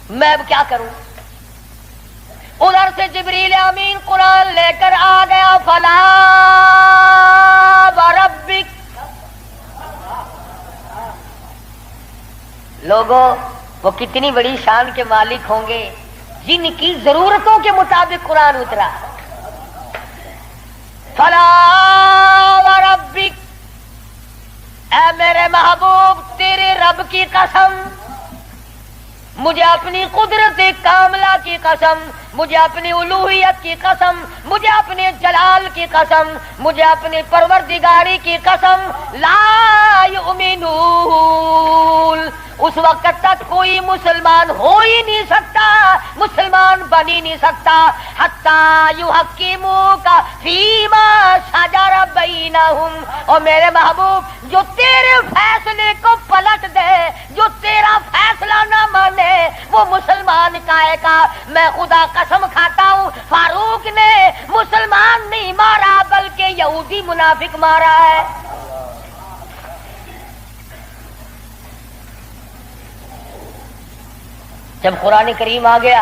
میں اب کیا کروں؟ ادھر سے جبریل امین قرآن لے کر آ گیا، فلا وربک۔ لوگوں وہ کتنی بڑی شان کے مالک ہوں گے جن کی ضرورتوں کے مطابق قرآن اترا۔ فلا وربک، اے میرے محبوب تیرے رب کی قسم، مجھے اپنی قدرت کاملہ کی قسم، مجھے اپنی الوہیت کی قسم، مجھے اپنے جلال کی قسم، مجھے اپنی پروردگاری کی قسم، لا یؤمنون، اس وقت تک کوئی مسلمان ہو ہی نہیں سکتا، مسلمان بن ہی نہیں سکتا، حتی یحکموک فیما شجر بینہم، اور میرے محبوب جو تیرے فیصلے کو پلٹ دے، جو تیرا فیصلہ نہ مانے وہ مسلمان کائے کا۔ میں خدا قسم کھاتا ہوں فاروق نے مسلمان نہیں مارا بلکہ یہودی منافق مارا ہے۔ جب قرآن کریم آ گیا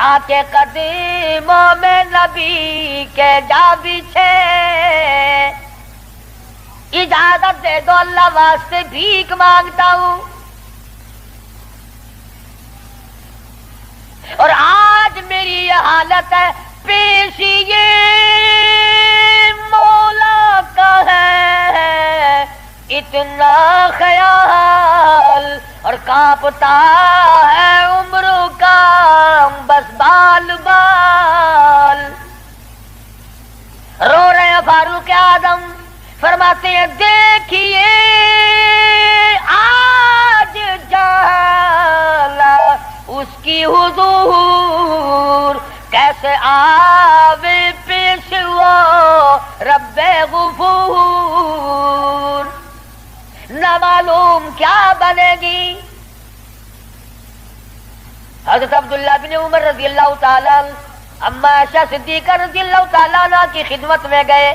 تاکہ قدموں میں نبی کے جا بچھے، اجازت دے دو اللہ واسطے بھیک مانگتا ہوں۔ اور آج میری یہ حالت ہے، پیش یہ مولا کا ہے اتنا خیال، اور کانپتا ہے عمر کا بس بال بال۔ رو رہے ہیں فاروق اعظم، فرماتے ہیں دیکھیے آج جالا اس کی حضور، کیسے آوے پیش وہ رب غفور، نہ معلوم کیا بنے گی۔ حضرت عبداللہ بن عمر رضی اللہ تعالیٰ اما عائشہ صدیقہ رضی اللہ تعالیٰ عنہ کی خدمت میں گئے،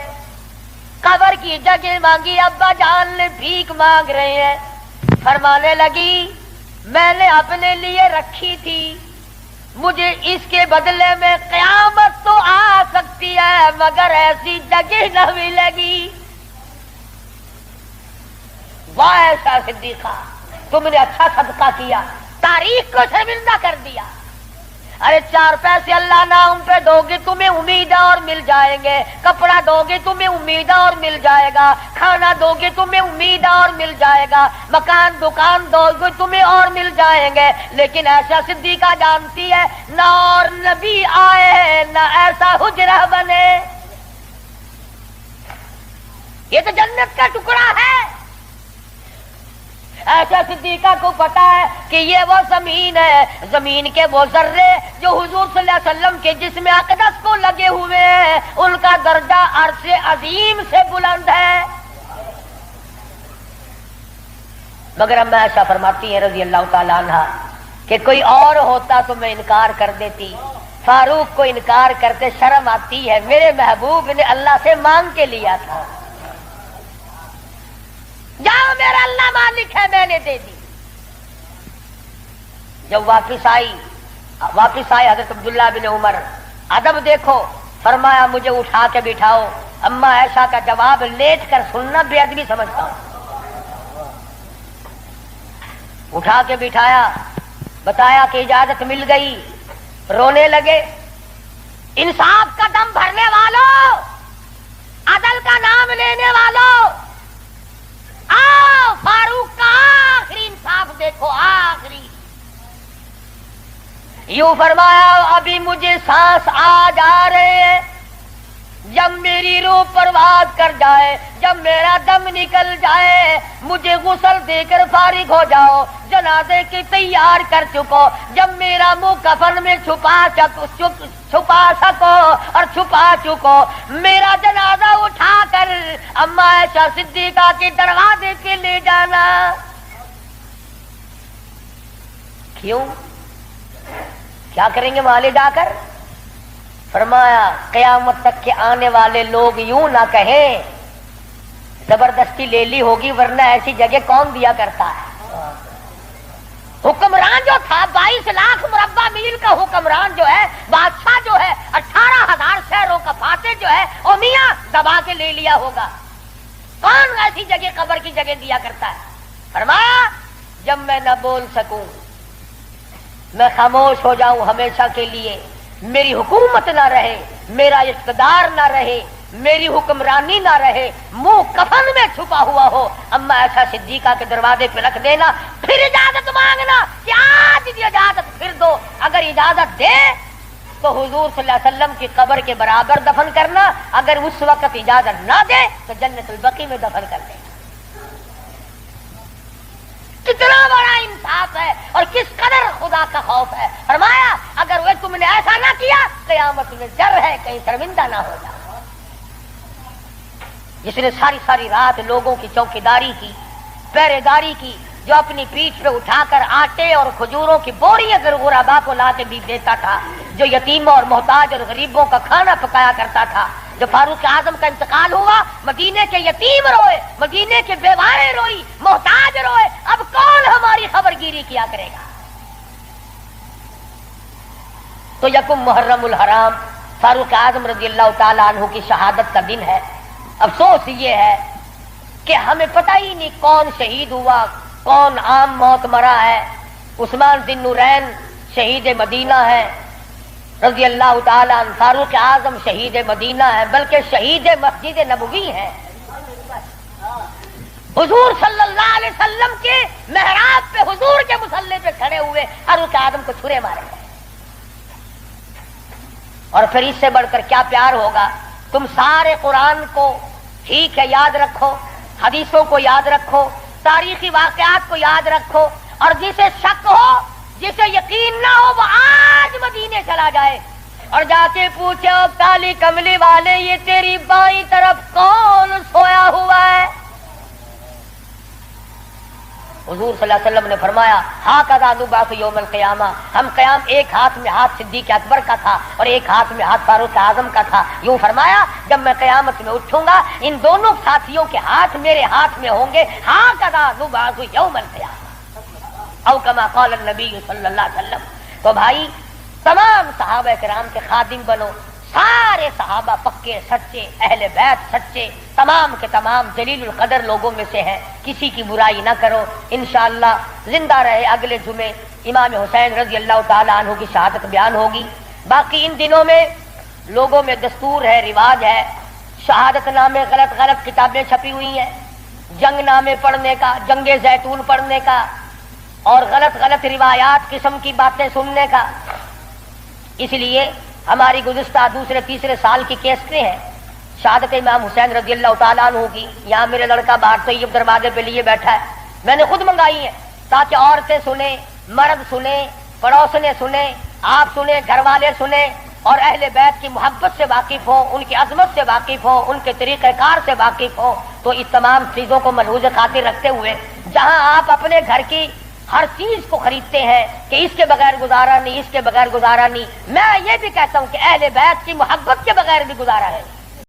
قبر کی جگہ مانگی، ابا جان نے بھیک مانگ رہے ہیں۔ فرمانے لگی میں نے اپنے لیے رکھی تھی، مجھے اس کے بدلے میں قیامت تو آ سکتی ہے مگر ایسی جگہ نہ ملے گی۔ واہ ایسا صدیقہ، تم نے اچھا صدقہ کیا، تاریخ کو شرمندہ کر دیا۔ ارے 4 پیسے اللہ نام پہ دو گے تمہیں امید ہے اور مل جائیں گے، کپڑا دو گے تمہیں امید ہے اور مل جائے گا، کھانا دو گے تمہیں امید ہے اور مل جائے گا، مکان دکان دو گے تمہیں اور مل جائیں گے، لیکن ایسا صدیقہ جانتی ہے نہ اور نبی آئے نہ ایسا حجرہ بنے، یہ تو جنت کا ٹکڑا ہے۔ ایسا صدیقہ کو پتا ہے کہ یہ وہ زمین ہے، زمین کے وہ ذرے جو حضور صلی اللہ علیہ وسلم کے جسم اقدس کو لگے ہوئے ہیں، ان کا درجہ عرش عظیم سے بلند ہے۔ مگر اما عائشہ فرماتی ہیں رضی اللہ تعالیٰ عنہ کہ کوئی اور ہوتا تو میں انکار کر دیتی، فاروق کو انکار کرتے شرم آتی ہے، میرے محبوب نے اللہ سے مانگ کے لیا تھا، جاؤ میرا اللہ مالک ہے میں نے دے دی۔ جب واپس آئی حضرت عبداللہ بن عمر، ادب دیکھو، فرمایا مجھے اٹھا کے بٹھاؤ۔ اما عائشہ کا جواب لیٹ کر سننا بے ادبی سمجھتا ہوں۔ اٹھا کے بٹھایا، بتایا کہ اجازت مل گئی، رونے لگے۔ انصاف کا دم بھرنے والوں، عدل کا نام لینے والوں، آؤ فاروق کا آخری انصاف دیکھو، آخری۔ یوں فرمایا ابھی مجھے سانس آ جا رہے ہیں، جب میری روح پرواز کر جائے، جب میرا دم نکل جائے، مجھے غسل دے کر فارغ ہو جاؤ، جنازے کی تیار کر چکو، جب میرا منہ کفن میں چھپا سکو اور چھپا چکو، میرا جنازہ اٹھا کر اما عائشہ صدیقہ کے دروازے پہ لے جانا۔ کیوں؟ کیا کریں گے وہاں لے جا کر؟ فرمایا قیامت تک کے آنے والے لوگ یوں نہ کہیں زبردستی لے لی ہوگی، ورنہ ایسی جگہ کون دیا کرتا ہے۔ حکمران جو تھا 22 لاکھ مربع میل کا حکمران جو ہے، بادشاہ جو ہے 18,000 شہروں کا فاتح جو ہے، او میاں دبا کے لے لیا ہوگا، کون ایسی جگہ قبر کی جگہ دیا کرتا ہے؟ فرمایا جب میں نہ بول سکوں، میں خاموش ہو جاؤں ہمیشہ کے لیے، میری حکومت نہ رہے، میرا اقتدار نہ رہے، میری حکمرانی نہ رہے، منہ کفن میں چھپا ہوا ہو، اما عائشہ صدیقہ کے دروازے پہ رکھ دینا، پھر اجازت مانگنا کہ آج بھی اجازت پھر دو، اگر اجازت دے تو حضور صلی اللہ علیہ وسلم کی قبر کے برابر دفن کرنا، اگر اس وقت اجازت نہ دے تو جنت البقیع میں دفن کر دینا۔ کتنا بڑا انصاف ہے اور کس قدر خدا کا خوف ہے۔ فرمایا اگر وہ تم نے ایسا نہ کیا، قیامت میں ڈر ہے کہیں شرمندہ نہ ہو جائے۔ جس نے ساری ساری رات لوگوں کی چوکیداری کی، پہرے داری کی، جو اپنی پیٹھ پہ اٹھا کر آٹے اور کھجوروں کی بوری اگر غربا کو لا کے بھی دیتا تھا، جو یتیموں اور محتاج اور غریبوں کا کھانا پکایا کرتا تھا، جو فاروق اعظم کا انتقال ہوا، مدینے کے یتیم روئے، مدینے کے بیوارے روئی، محتاج روئے، اب کون ہماری خبر گیری کیا کرے گا؟ تو یکم محرم الحرام فاروق اعظم رضی اللہ تعالیٰ عنہ کی شہادت کا دن ہے۔ افسوس یہ ہے کہ ہمیں پتہ ہی نہیں کون شہید ہوا، کون عام موت مرا ہے۔ عثمان ذی النورین شہید مدینہ ہے رضی اللہ تعالیٰ عنہ، فاروق اعظم شہید مدینہ ہے، بلکہ شہید مسجد نبوی ہے۔ حضور صلی اللہ علیہ وسلم کے محراب پہ، حضور کے مصلی پہ کھڑے ہوئے فاروق اعظم کو چھرے مارے گئے۔ اور پھر اس سے بڑھ کر کیا پیار ہوگا؟ تم سارے قرآن کو ٹھیک ہے یاد رکھو، حدیثوں کو یاد رکھو، تاریخی واقعات کو یاد رکھو، اور جسے شک ہو، جسے یقین نہ ہو، وہ آج مدینے چلا جائے اور جا کے پوچھے او کالی کملی والے، یہ تیری بائیں طرف کون سویا ہوا ہے؟ حضور صلی اللہ علیہ وسلم نے فرمایا ہاکذا نبعث یوم القیامہ، ہم قیام ایک ہاتھ میں ہاتھ صدیق اکبر کا تھا اور ایک ہاتھ میں ہاتھ فاروق اعظم کا تھا۔ یوں فرمایا جب میں قیامت میں اٹھوں گا ان دونوں ساتھیوں کے ہاتھ میرے ہاتھ میں ہوں گے، ہاکذا نبعث یوم القیامہ او کما قال النبی صلی اللہ علیہ وسلم۔ تو بھائی تمام صحابہ کرام کے خادم بنو، سارے صحابہ پکے سچے، اہل بیت سچے، تمام کے تمام جلیل القدر لوگوں میں سے ہیں، کسی کی برائی نہ کرو۔ انشاءاللہ زندہ رہے اگلے جمعے امام حسین رضی اللہ تعالیٰ عنہ کی شہادت بیان ہوگی۔ باقی ان دنوں میں لوگوں میں دستور ہے، رواج ہے، شہادت نامے غلط غلط کتابیں چھپی ہوئی ہیں، جنگ نامے پڑھنے کا، جنگ زیتون پڑھنے کا، اور غلط غلط روایات قسم کی باتیں سننے کا۔ اس لیے ہماری گزشتہ دوسرے تیسرے سال کی کیسٹیں ہیں شہادت امام حسین رضی اللہ تعالیٰ عنہ کی۔ یہاں میرے لڑکا باہر طیب دروازے پہ لیے بیٹھا ہے، میں نے خود منگائی ہیں تاکہ عورتیں سنیں، مرد سنیں، پڑوسنے سنیں، آپ سنیں، گھر والے سنیں، اور اہل بیت کی محبت سے واقف ہوں، ان کی عظمت سے واقف ہوں، ان کے طریقہ کار سے واقف ہوں۔ تو اس تمام چیزوں کو ملحوظ خاطر رکھتے ہوئے جہاں آپ اپنے گھر کی ہر چیز کو خریدتے ہیں کہ اس کے بغیر گزارا نہیں، اس کے بغیر گزارا نہیں، میں یہ بھی کہتا ہوں کہ اہل بیت کی محبت کے بغیر بھی گزارا ہے۔